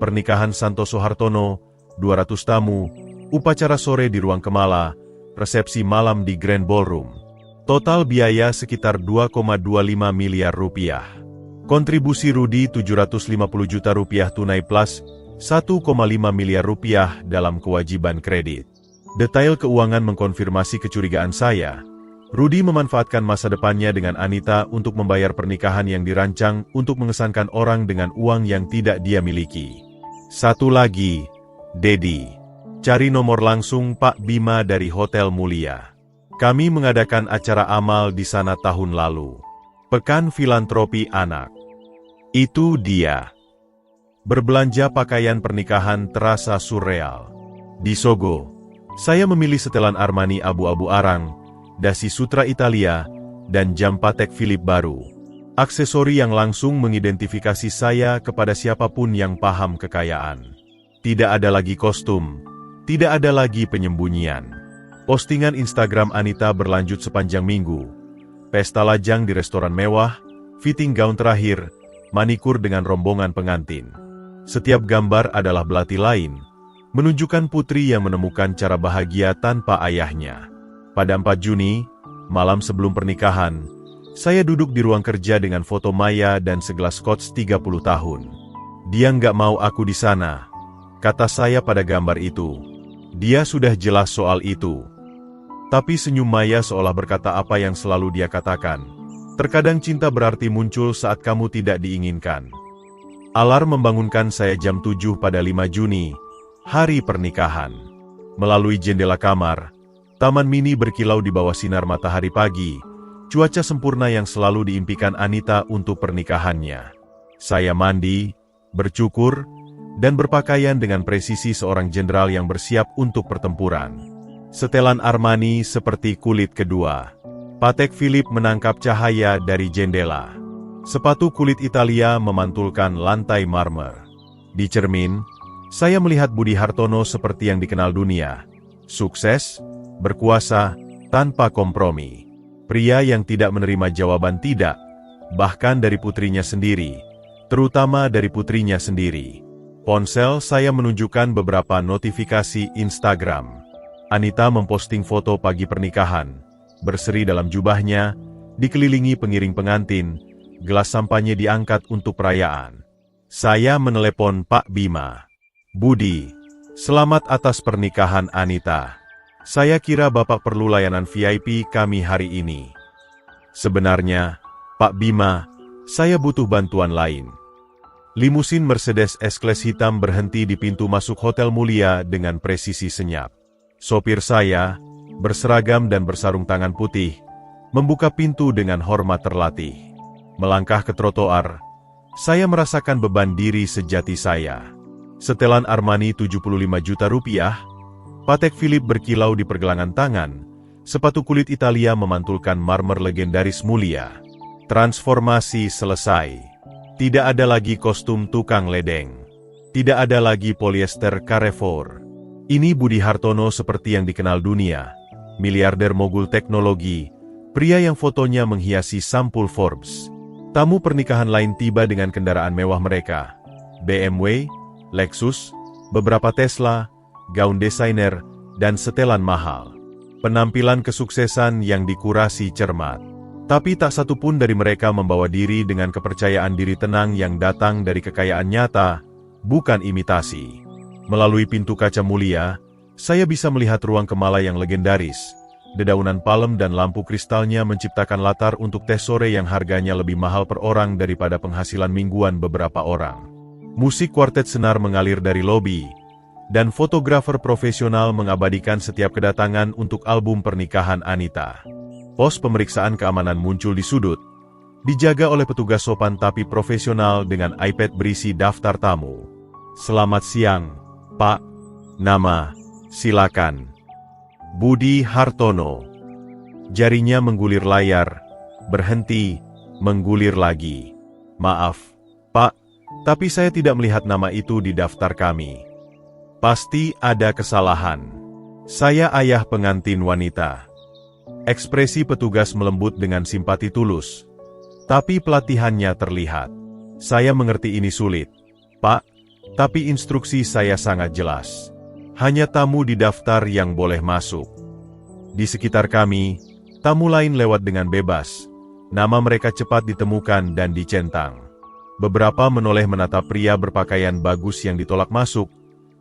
Pernikahan Santoso Hartono, 200 tamu, upacara sore di ruang Kemala, resepsi malam di Grand Ballroom. Total biaya sekitar 2,25 miliar rupiah. Kontribusi Rudi 750 juta rupiah tunai plus 1,5 miliar rupiah dalam kewajiban kredit. Detail keuangan mengkonfirmasi kecurigaan saya. Rudi memanfaatkan masa depannya dengan Anita untuk membayar pernikahan yang dirancang untuk mengesankan orang dengan uang yang tidak dia miliki. Satu lagi, Dedi. Cari nomor langsung Pak Bima dari Hotel Mulia. Kami mengadakan acara amal di sana tahun lalu. Pekan Filantropi Anak. Itu dia. Berbelanja pakaian pernikahan terasa surreal. Di Sogo, saya memilih setelan Armani abu-abu arang, dasi sutra Italia, dan jam Patek Philippe baru. Aksesori yang langsung mengidentifikasi saya kepada siapapun yang paham kekayaan. Tidak ada lagi kostum, tidak ada lagi penyembunyian. Postingan Instagram Anita berlanjut sepanjang minggu. Pesta lajang di restoran mewah, fitting gaun terakhir, manikur dengan rombongan pengantin. Setiap gambar adalah belati lain, menunjukkan putri yang menemukan cara bahagia tanpa ayahnya. Pada 4 Juni, malam sebelum pernikahan, saya duduk di ruang kerja dengan foto Maya dan segelas scotch 30 tahun. Dia nggak mau aku di sana, kata saya pada gambar itu. Dia sudah jelas soal itu. Tapi senyum Maya seolah berkata apa yang selalu dia katakan. Terkadang cinta berarti muncul saat kamu tidak diinginkan. Alarm membangunkan saya jam 7 pada 5 Juni, hari pernikahan. Melalui jendela kamar, taman mini berkilau di bawah sinar matahari pagi, cuaca sempurna yang selalu diimpikan Anita untuk pernikahannya. Saya mandi, bercukur, dan berpakaian dengan presisi seorang jenderal yang bersiap untuk pertempuran. Setelan Armani seperti kulit kedua. Patek Philippe menangkap cahaya dari jendela. Sepatu kulit Italia memantulkan lantai marmer. Di cermin, saya melihat Budi Hartono seperti yang dikenal dunia. Sukses, berkuasa, tanpa kompromi. Pria yang tidak menerima jawaban tidak, bahkan dari putrinya sendiri, terutama dari putrinya sendiri. Ponsel saya menunjukkan beberapa notifikasi Instagram. Anita memposting foto pagi pernikahan, berseri dalam jubahnya, dikelilingi pengiring pengantin, gelas sampahnya diangkat untuk perayaan. Saya menelepon Pak Bima. Budi, selamat atas pernikahan Anita. Saya kira Bapak perlu layanan VIP kami hari ini. Sebenarnya, Pak Bima, saya butuh bantuan lain. Limusin Mercedes S-Class hitam berhenti di pintu masuk Hotel Mulia dengan presisi senyap. Sopir saya, berseragam dan bersarung tangan putih, membuka pintu dengan hormat terlatih. Melangkah ke trotoar, saya merasakan beban diri sejati saya. Setelan Armani 75 juta rupiah, Patek Philippe berkilau di pergelangan tangan, sepatu kulit Italia memantulkan marmer legendaris Mulia. Transformasi selesai. Tidak ada lagi kostum tukang ledeng. Tidak ada lagi polyester Carrefour. Ini Budi Hartono seperti yang dikenal dunia, miliarder mogul teknologi, pria yang fotonya menghiasi sampul Forbes. Tamu pernikahan lain tiba dengan kendaraan mewah mereka, BMW, Lexus, beberapa Tesla, gaun desainer, dan setelan mahal. Penampilan kesuksesan yang dikurasi cermat. Tapi tak satu pun dari mereka membawa diri dengan kepercayaan diri tenang yang datang dari kekayaan nyata, bukan imitasi. Melalui pintu kaca mulia, saya bisa melihat ruang Kemala yang legendaris. Dedaunan palem dan lampu kristalnya menciptakan latar untuk tes sore yang harganya lebih mahal per orang daripada penghasilan mingguan beberapa orang. Musik kuartet senar mengalir dari lobi, dan fotografer profesional mengabadikan setiap kedatangan untuk album pernikahan Anita. Pos pemeriksaan keamanan muncul di sudut, dijaga oleh petugas sopan tapi profesional dengan iPad berisi daftar tamu. Selamat siang, Pak. Nama, silakan. Budi Hartono. Jarinya menggulir layar, berhenti, menggulir lagi. Maaf, Pak, tapi saya tidak melihat nama itu di daftar kami. Pasti ada kesalahan. Saya ayah pengantin wanita. Ekspresi petugas melembut dengan simpati tulus, tapi pelatihannya terlihat. Saya mengerti ini sulit, Pak, tapi instruksi saya sangat jelas. Hanya tamu di daftar yang boleh masuk. Di sekitar kami, tamu lain lewat dengan bebas. Nama mereka cepat ditemukan dan dicentang. Beberapa menoleh menatap pria berpakaian bagus yang ditolak masuk.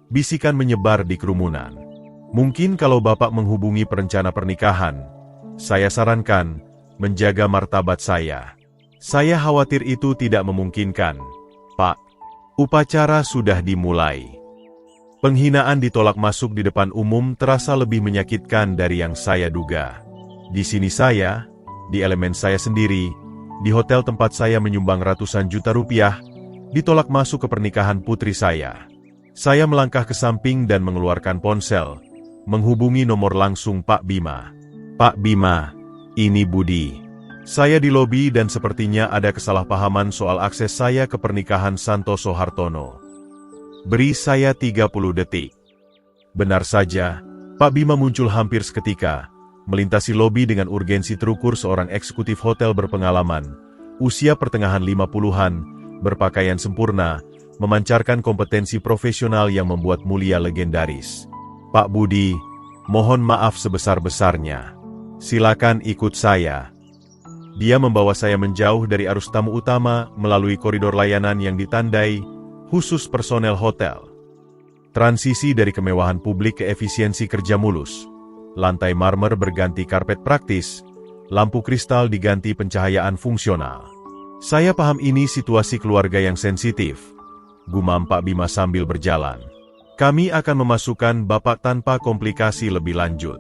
Bisikan menyebar di kerumunan. Mungkin kalau Bapak menghubungi perencana pernikahan, saya sarankan menjaga martabat saya. Saya khawatir itu tidak memungkinkan, Pak. Upacara sudah dimulai. Penghinaan ditolak masuk di depan umum terasa lebih menyakitkan dari yang saya duga. Di sini saya, di elemen saya sendiri, di hotel tempat saya menyumbang ratusan juta rupiah, ditolak masuk ke pernikahan putri saya. Saya melangkah ke samping dan mengeluarkan ponsel, menghubungi nomor langsung Pak Bima. Pak Bima, ini Budi. Saya di lobi dan sepertinya ada kesalahpahaman soal akses saya ke pernikahan Santoso Hartono. Beri saya 30 detik. Benar saja, Pak Bima muncul hampir seketika, melintasi lobi dengan urgensi terukur seorang eksekutif hotel berpengalaman, usia pertengahan 50-an, berpakaian sempurna, memancarkan kompetensi profesional yang membuat mulia legendaris. Pak Budi, mohon maaf sebesar-besarnya. Silakan ikut saya. Dia membawa saya menjauh dari arus tamu utama melalui koridor layanan yang ditandai khusus personel hotel. Transisi dari kemewahan publik ke efisiensi kerja mulus. Lantai marmer berganti karpet praktis, lampu kristal diganti pencahayaan fungsional. Saya paham ini situasi keluarga yang sensitif, gumam Pak Bima sambil berjalan. Kami akan memasukkan Bapak tanpa komplikasi lebih lanjut.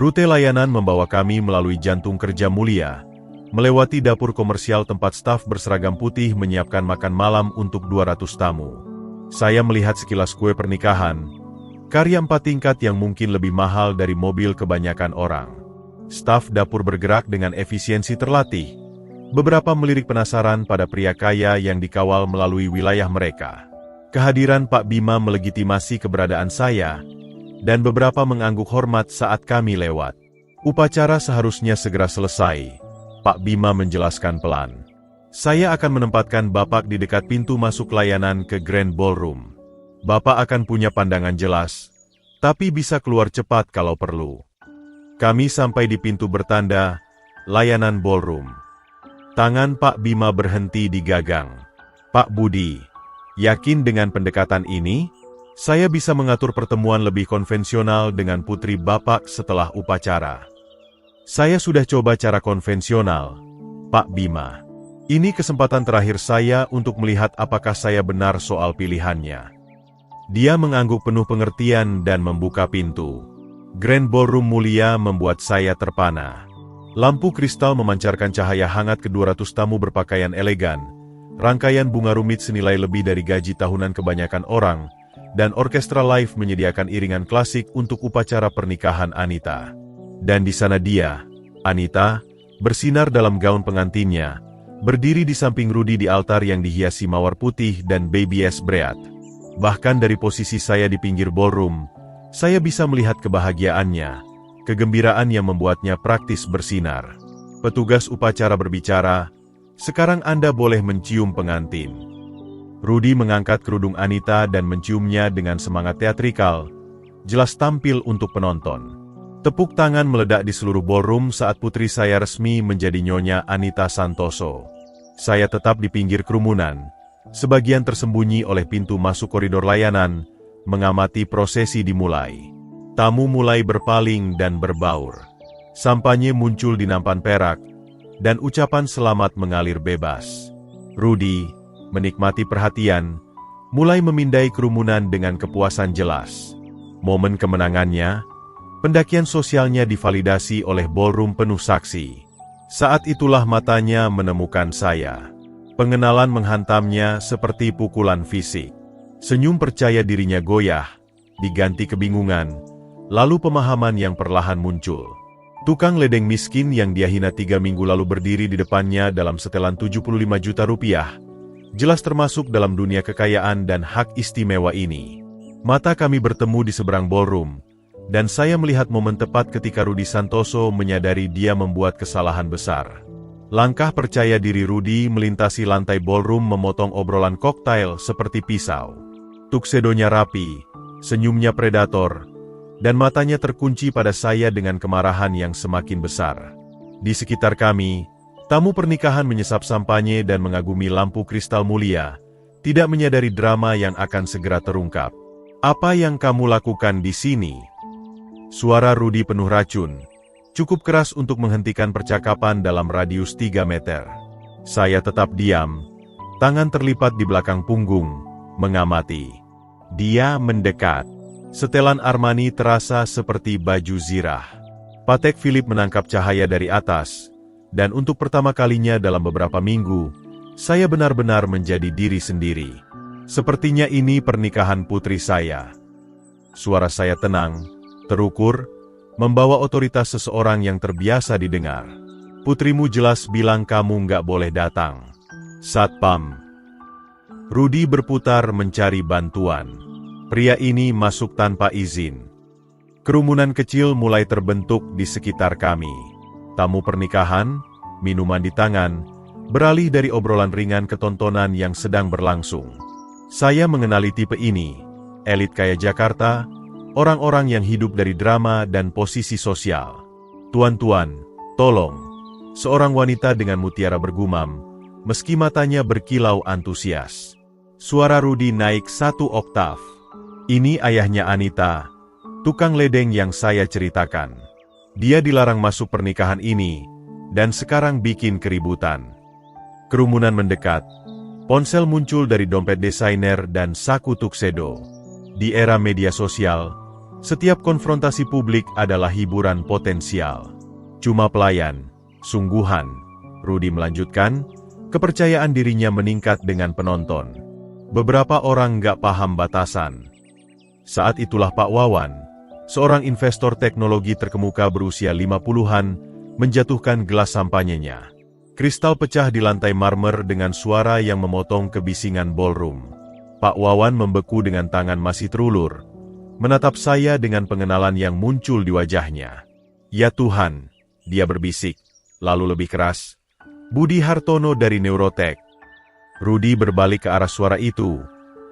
Rute layanan membawa kami melalui jantung kerja mulia, melewati dapur komersial tempat staf berseragam putih menyiapkan makan malam untuk 200 tamu. Saya melihat sekilas kue pernikahan, karya 4 tingkat yang mungkin lebih mahal dari mobil kebanyakan orang. Staf dapur bergerak dengan efisiensi terlatih. Beberapa melirik penasaran pada pria kaya yang dikawal melalui wilayah mereka. Kehadiran Pak Bima melegitimasi keberadaan saya, dan beberapa mengangguk hormat saat kami lewat. Upacara seharusnya segera selesai, Pak Bima menjelaskan pelan. Saya akan menempatkan Bapak di dekat pintu masuk layanan ke Grand Ballroom. Bapak akan punya pandangan jelas, tapi bisa keluar cepat kalau perlu. Kami sampai di pintu bertanda, layanan ballroom. Tangan Pak Bima berhenti di gagang. Pak Budi, yakin dengan pendekatan ini, saya bisa mengatur pertemuan lebih konvensional dengan putri Bapak setelah upacara. Saya sudah coba cara konvensional, Pak Bima. Ini kesempatan terakhir saya untuk melihat apakah saya benar soal pilihannya. Dia mengangguk penuh pengertian dan membuka pintu. Grand Ballroom mulia membuat saya terpana. Lampu kristal memancarkan cahaya hangat ke 200 tamu berpakaian elegan, rangkaian bunga rumit senilai lebih dari gaji tahunan kebanyakan orang, dan orkestra live menyediakan iringan klasik untuk upacara pernikahan Anita. Dan di sana dia, Anita, bersinar dalam gaun pengantinnya, berdiri di samping Rudy di altar yang dihiasi mawar putih dan babys bread. Bahkan dari posisi saya di pinggir ballroom, saya bisa melihat kebahagiaannya, kegembiraan yang membuatnya praktis bersinar. Petugas upacara berbicara, "Sekarang Anda boleh mencium pengantin." Rudy mengangkat kerudung Anita dan menciumnya dengan semangat teatrikal, jelas tampil untuk penonton. Tepuk tangan meledak di seluruh ballroom saat putri saya resmi menjadi Nyonya Anita Santoso. Saya tetap di pinggir kerumunan, sebagian tersembunyi oleh pintu masuk koridor layanan, mengamati prosesi dimulai. Tamu mulai berpaling dan berbaur. Sampanye muncul di nampan perak, dan ucapan selamat mengalir bebas. Rudy, menikmati perhatian, mulai memindai kerumunan dengan kepuasan jelas. Momen kemenangannya, pendakian sosialnya divalidasi oleh ballroom penuh saksi. Saat itulah matanya menemukan saya. Pengenalan menghantamnya seperti pukulan fisik. Senyum percaya dirinya goyah, diganti kebingungan, lalu pemahaman yang perlahan muncul. Tukang ledeng miskin yang dia hina 3 minggu lalu berdiri di depannya dalam setelan 75 juta rupiah, jelas termasuk dalam dunia kekayaan dan hak istimewa ini. Mata kami bertemu di seberang ballroom, dan saya melihat momen tepat ketika Rudy Santoso menyadari dia membuat kesalahan besar. Langkah percaya diri Rudy melintasi lantai ballroom memotong obrolan koktail seperti pisau. Tuksedonya rapi, senyumnya predator, dan matanya terkunci pada saya dengan kemarahan yang semakin besar. Di sekitar kami, tamu pernikahan menyesap sampanye dan mengagumi lampu kristal mulia, tidak menyadari drama yang akan segera terungkap. "Apa yang kamu lakukan di sini?" Suara Rudy penuh racun, cukup keras untuk menghentikan percakapan dalam radius 3 meter. Saya tetap diam, tangan terlipat di belakang punggung, mengamati. Dia mendekat. Setelan Armani terasa seperti baju zirah. Patek Philippe menangkap cahaya dari atas, dan untuk pertama kalinya dalam beberapa minggu, saya benar-benar menjadi diri sendiri. Sepertinya ini pernikahan putri saya. Suara saya tenang, terukur, membawa otoritas seseorang yang terbiasa didengar. "Putrimu jelas bilang kamu nggak boleh datang." "Satpam." Rudy berputar mencari bantuan. Pria ini masuk tanpa izin. Kerumunan kecil mulai terbentuk di sekitar kami. Tamu pernikahan, minuman di tangan, beralih dari obrolan ringan ke tontonan yang sedang berlangsung. Saya mengenali tipe ini, elit kaya Jakarta, orang-orang yang hidup dari drama dan posisi sosial. "Tuan-tuan, tolong." Seorang wanita dengan mutiara bergumam, meski matanya berkilau antusias. Suara Rudy naik 1 oktav. "Ini ayahnya Anita, tukang ledeng yang saya ceritakan. Dia dilarang masuk pernikahan ini, dan sekarang bikin keributan." Kerumunan mendekat. Ponsel muncul dari dompet desainer dan saku tuksedo. Di era media sosial, setiap konfrontasi publik adalah hiburan potensial. "Cuma pelayan, sungguhan," Rudy melanjutkan, kepercayaan dirinya meningkat dengan penonton. Beberapa orang nggak paham batasan. Saat itulah Pak Wawan, seorang investor teknologi terkemuka berusia 50-an, menjatuhkan gelas sampanyenya. Kristal pecah di lantai marmer dengan suara yang memotong kebisingan ballroom. Pak Wawan membeku dengan tangan masih terulur, menatap saya dengan pengenalan yang muncul di wajahnya. "Ya Tuhan," dia berbisik, lalu lebih keras, "Budi Hartono dari Neurotech." Rudy berbalik ke arah suara itu,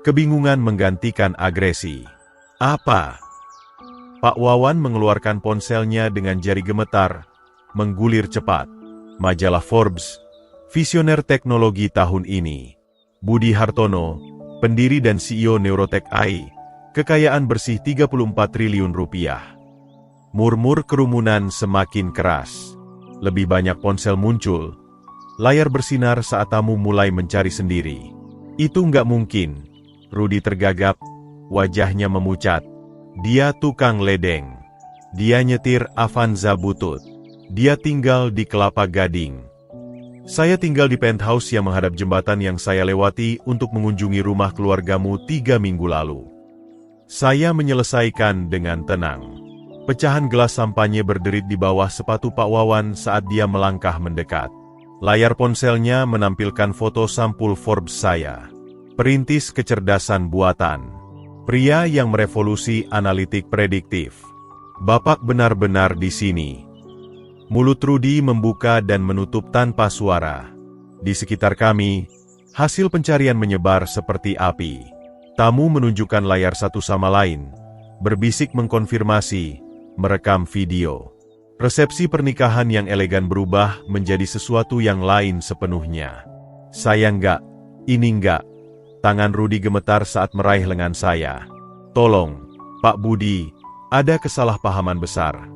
kebingungan menggantikan agresi. "Apa?" Pak Wawan mengeluarkan ponselnya dengan jari gemetar, menggulir cepat. Majalah Forbes, visioner teknologi tahun ini. Budi Hartono, pendiri dan CEO Neurotech AI, kekayaan bersih 34 triliun rupiah. Murmur kerumunan semakin keras. Lebih banyak ponsel muncul. Layar bersinar saat tamu mulai mencari sendiri. "Itu nggak mungkin." Rudy tergagap, wajahnya memucat. "Dia tukang ledeng. Dia nyetir Avanza butut. Dia tinggal di Kelapa Gading. Saya tinggal di penthouse yang menghadap jembatan yang saya lewati untuk mengunjungi rumah keluargamu 3 minggu lalu." Saya menyelesaikan dengan tenang. Pecahan gelas sampanye berderit di bawah sepatu Pak Wawan saat dia melangkah mendekat. Layar ponselnya menampilkan foto sampul Forbes saya. Perintis kecerdasan buatan. Pria yang merevolusi analitik prediktif. "Bapak benar-benar di sini." Mulut Rudy membuka dan menutup tanpa suara. Di sekitar kami, hasil pencarian menyebar seperti api. Tamu menunjukkan layar satu sama lain, berbisik mengkonfirmasi, merekam video. Resepsi pernikahan yang elegan berubah menjadi sesuatu yang lain sepenuhnya. "Saya enggak, ini enggak." Tangan Rudy gemetar saat meraih lengan saya. "Tolong, Pak Budi, ada kesalahpahaman besar."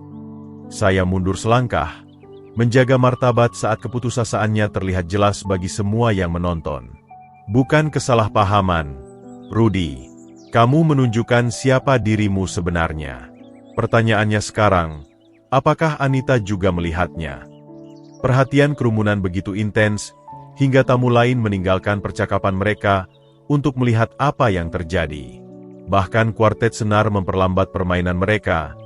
Saya mundur selangkah, menjaga martabat saat keputusasiannya terlihat jelas bagi semua yang menonton. "Bukan kesalahpahaman, Rudy. Kamu menunjukkan siapa dirimu sebenarnya." Pertanyaannya sekarang, apakah Anita juga melihatnya? Perhatian kerumunan begitu intens, hingga tamu lain meninggalkan percakapan mereka untuk melihat apa yang terjadi. Bahkan kuartet senar memperlambat permainan mereka,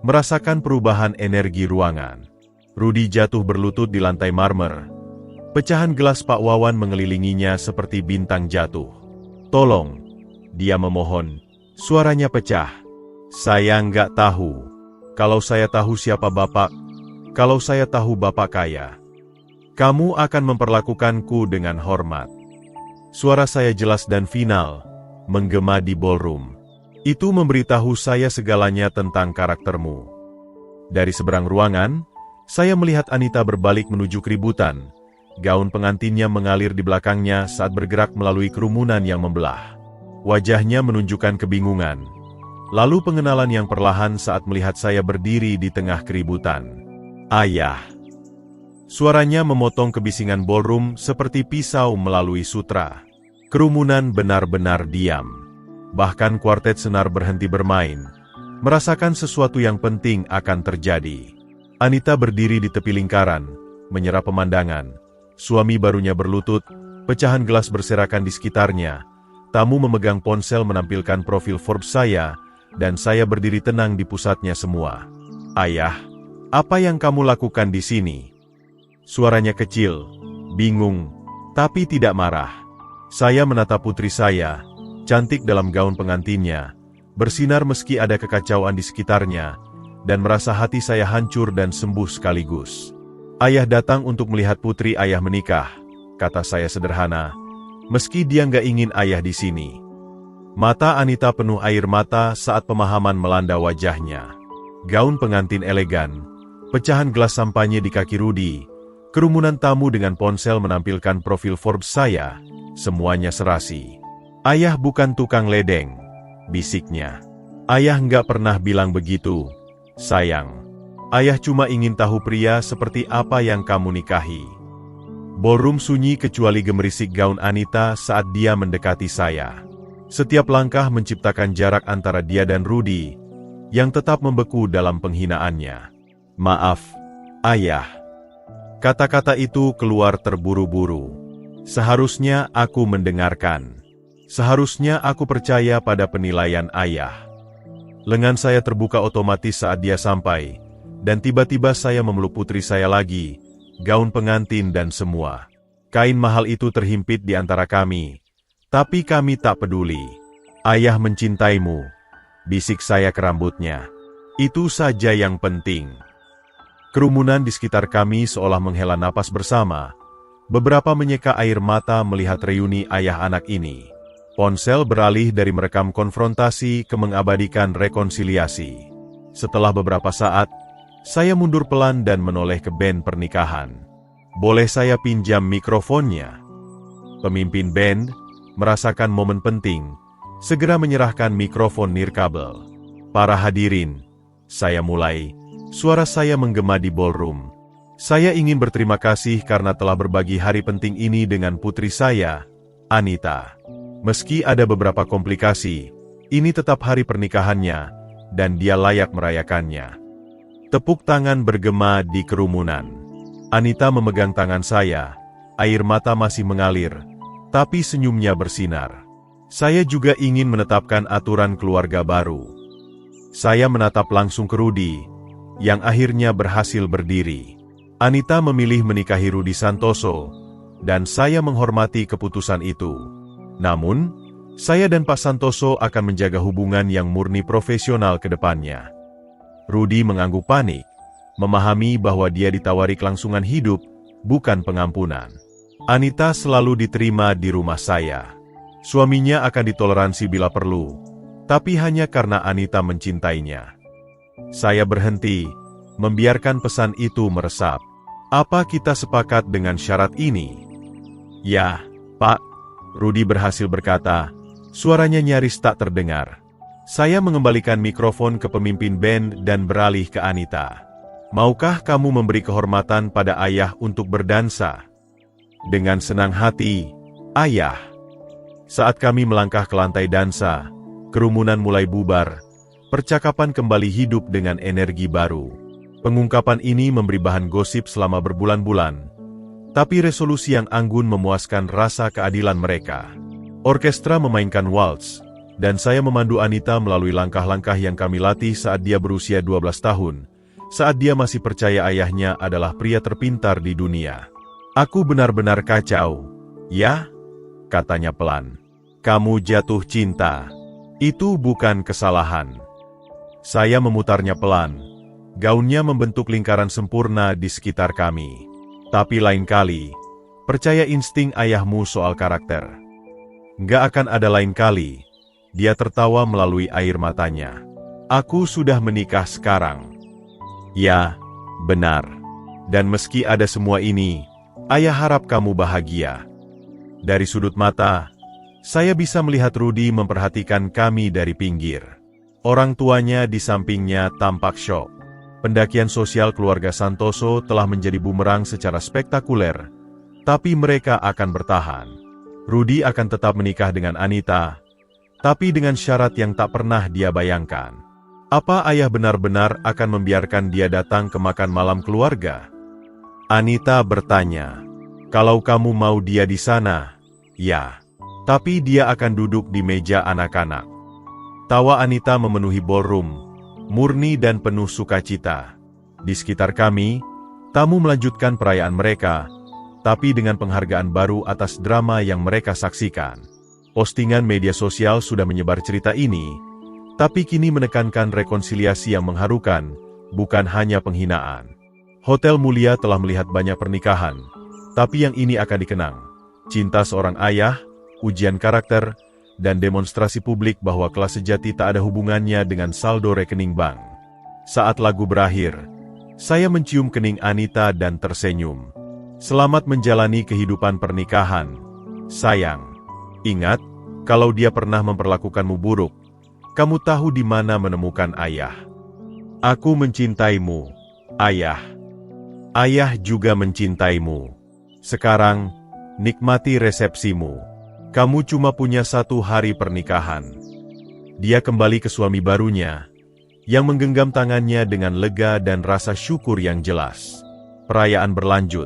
merasakan perubahan energi ruangan. Rudy jatuh berlutut di lantai marmer. Pecahan gelas Pak Wawan mengelilinginya seperti bintang jatuh. "Tolong," dia memohon, suaranya pecah. "Saya nggak tahu. Kalau saya tahu siapa Bapak, kalau saya tahu Bapak kaya." Kamu akan memperlakukanku dengan hormat. Suara saya jelas dan final, menggema di ballroom. Itu memberitahu saya segalanya tentang karaktermu. Dari seberang ruangan, saya melihat Anita berbalik menuju keributan. Gaun pengantinnya mengalir di belakangnya saat bergerak melalui kerumunan yang membelah. Wajahnya menunjukkan kebingungan. Lalu pengenalan yang perlahan saat melihat saya berdiri di tengah keributan. Ayah. Suaranya memotong kebisingan ballroom seperti pisau melalui sutra. Kerumunan benar-benar diam. Bahkan kuartet senar berhenti bermain, merasakan sesuatu yang penting akan terjadi. Anita berdiri di tepi lingkaran, menyerap pemandangan. Suami barunya berlutut, pecahan gelas berserakan di sekitarnya. Tamu memegang ponsel menampilkan profil Forbes saya, dan saya berdiri tenang di pusatnya semua. Ayah, apa yang kamu lakukan di sini? Suaranya kecil, bingung, tapi tidak marah. Saya menatap putri saya, cantik dalam gaun pengantinnya, bersinar meski ada kekacauan di sekitarnya, dan merasa hati saya hancur dan sembuh sekaligus. Ayah datang untuk melihat putri ayah menikah, kata saya sederhana, meski dia nggak ingin ayah di sini. Mata Anita penuh air mata saat pemahaman melanda wajahnya. Gaun pengantin elegan, pecahan gelas sampahnya di kaki Rudy, kerumunan tamu dengan ponsel menampilkan profil Forbes saya, semuanya serasi. Ayah bukan tukang ledeng, bisiknya. Ayah nggak pernah bilang begitu, sayang. Ayah cuma ingin tahu pria seperti apa yang kamu nikahi. Ballroom sunyi kecuali gemerisik gaun Anita saat dia mendekati saya. Setiap langkah menciptakan jarak antara dia dan Rudy, yang tetap membeku dalam penghinaannya. Maaf, ayah. Kata-kata itu keluar terburu-buru. Seharusnya aku mendengarkan. Seharusnya aku percaya pada penilaian ayah. Lengan saya terbuka otomatis saat dia sampai, dan tiba-tiba saya memeluk putri saya lagi, gaun pengantin dan semua. Kain mahal itu terhimpit di antara kami, tapi kami tak peduli. Ayah mencintaimu, bisik saya ke rambutnya. Itu saja yang penting. Kerumunan di sekitar kami seolah menghela napas bersama. Beberapa menyeka air mata melihat reuni ayah anak ini. Ponsel beralih dari merekam konfrontasi ke mengabadikan rekonsiliasi. Setelah beberapa saat, saya mundur pelan dan menoleh ke band pernikahan. Boleh saya pinjam mikrofonnya? Pemimpin band merasakan momen penting, segera menyerahkan mikrofon nirkabel. Para hadirin, saya mulai. Suara saya menggema di ballroom. Saya ingin berterima kasih karena telah berbagi hari penting ini dengan putri saya, Anita. Meski ada beberapa komplikasi, ini tetap hari pernikahannya, dan dia layak merayakannya. Tepuk tangan bergema di kerumunan. Anita memegang tangan saya, air mata masih mengalir, tapi senyumnya bersinar. Saya juga ingin menetapkan aturan keluarga baru. Saya menatap langsung ke Rudy, yang akhirnya berhasil berdiri. Anita memilih menikahi Rudy Santoso, dan saya menghormati keputusan itu. Namun, saya dan Pak Santoso akan menjaga hubungan yang murni profesional ke depannya. Rudy mengangguk panik, memahami bahwa dia ditawari kelangsungan hidup, bukan pengampunan. Anita selalu diterima di rumah saya. Suaminya akan ditoleransi bila perlu, tapi hanya karena Anita mencintainya. Saya berhenti, membiarkan pesan itu meresap. Apa kita sepakat dengan syarat ini? Ya, Pak. Rudy berhasil berkata, suaranya nyaris tak terdengar. Saya mengembalikan mikrofon ke pemimpin band dan beralih ke Anita. Maukah kamu memberi kehormatan pada ayah untuk berdansa? Dengan senang hati, ayah. Saat kami melangkah ke lantai dansa, kerumunan mulai bubar. Percakapan kembali hidup dengan energi baru. Pengungkapan ini memberi bahan gosip selama berbulan-bulan, tapi resolusi yang anggun memuaskan rasa keadilan mereka. Orkestra memainkan waltz, dan saya memandu Anita melalui langkah-langkah yang kami latih saat dia berusia 12 tahun, saat dia masih percaya ayahnya adalah pria terpintar di dunia. Aku benar-benar kacau. Ya? Katanya pelan. Kamu jatuh cinta. Itu bukan kesalahan. Saya memutarnya pelan. Gaunnya membentuk lingkaran sempurna di sekitar kami. Tapi lain kali, percaya insting ayahmu soal karakter. Nggak akan ada lain kali. Dia tertawa melalui air matanya. Aku sudah menikah sekarang. Ya, benar. Dan meski ada semua ini, ayah harap kamu bahagia. Dari sudut mata, saya bisa melihat Rudy memperhatikan kami dari pinggir. Orang tuanya di sampingnya tampak syok. Pendakian sosial keluarga Santoso telah menjadi bumerang secara spektakuler, tapi mereka akan bertahan. Rudy akan tetap menikah dengan Anita, tapi dengan syarat yang tak pernah dia bayangkan. Apa ayah benar-benar akan membiarkan dia datang ke makan malam keluarga? Anita bertanya, "Kalau kamu mau dia di sana, ya. Tapi dia akan duduk di meja anak-anak." Tawa Anita memenuhi ballroom, murni dan penuh sukacita. Di sekitar kami, tamu melanjutkan perayaan mereka, tapi dengan penghargaan baru atas drama yang mereka saksikan. Postingan media sosial sudah menyebar cerita ini, tapi kini menekankan rekonsiliasi yang mengharukan, bukan hanya penghinaan. Hotel Mulia telah melihat banyak pernikahan, tapi yang ini akan dikenang. Cinta seorang ayah, ujian karakter, dan demonstrasi publik bahwa kelas sejati tak ada hubungannya dengan saldo rekening bank. Saat lagu berakhir, saya mencium kening Anita dan tersenyum. Selamat menjalani kehidupan pernikahan, sayang. Ingat, kalau dia pernah memperlakukanmu buruk, kamu tahu di mana menemukan ayah. Aku mencintaimu, ayah. Ayah juga mencintaimu. Sekarang, nikmati resepsimu. Kamu cuma punya 1 hari pernikahan. Dia kembali ke suami barunya, yang menggenggam tangannya dengan lega dan rasa syukur yang jelas. Perayaan berlanjut,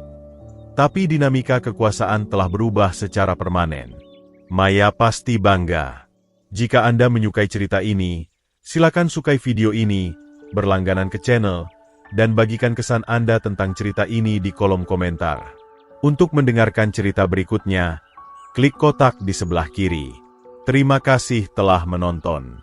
tapi dinamika kekuasaan telah berubah secara permanen. Maya pasti bangga. Jika Anda menyukai cerita ini, silakan sukai video ini, berlangganan ke channel, dan bagikan kesan Anda tentang cerita ini di kolom komentar. Untuk mendengarkan cerita berikutnya, klik kotak di sebelah kiri. Terima kasih telah menonton.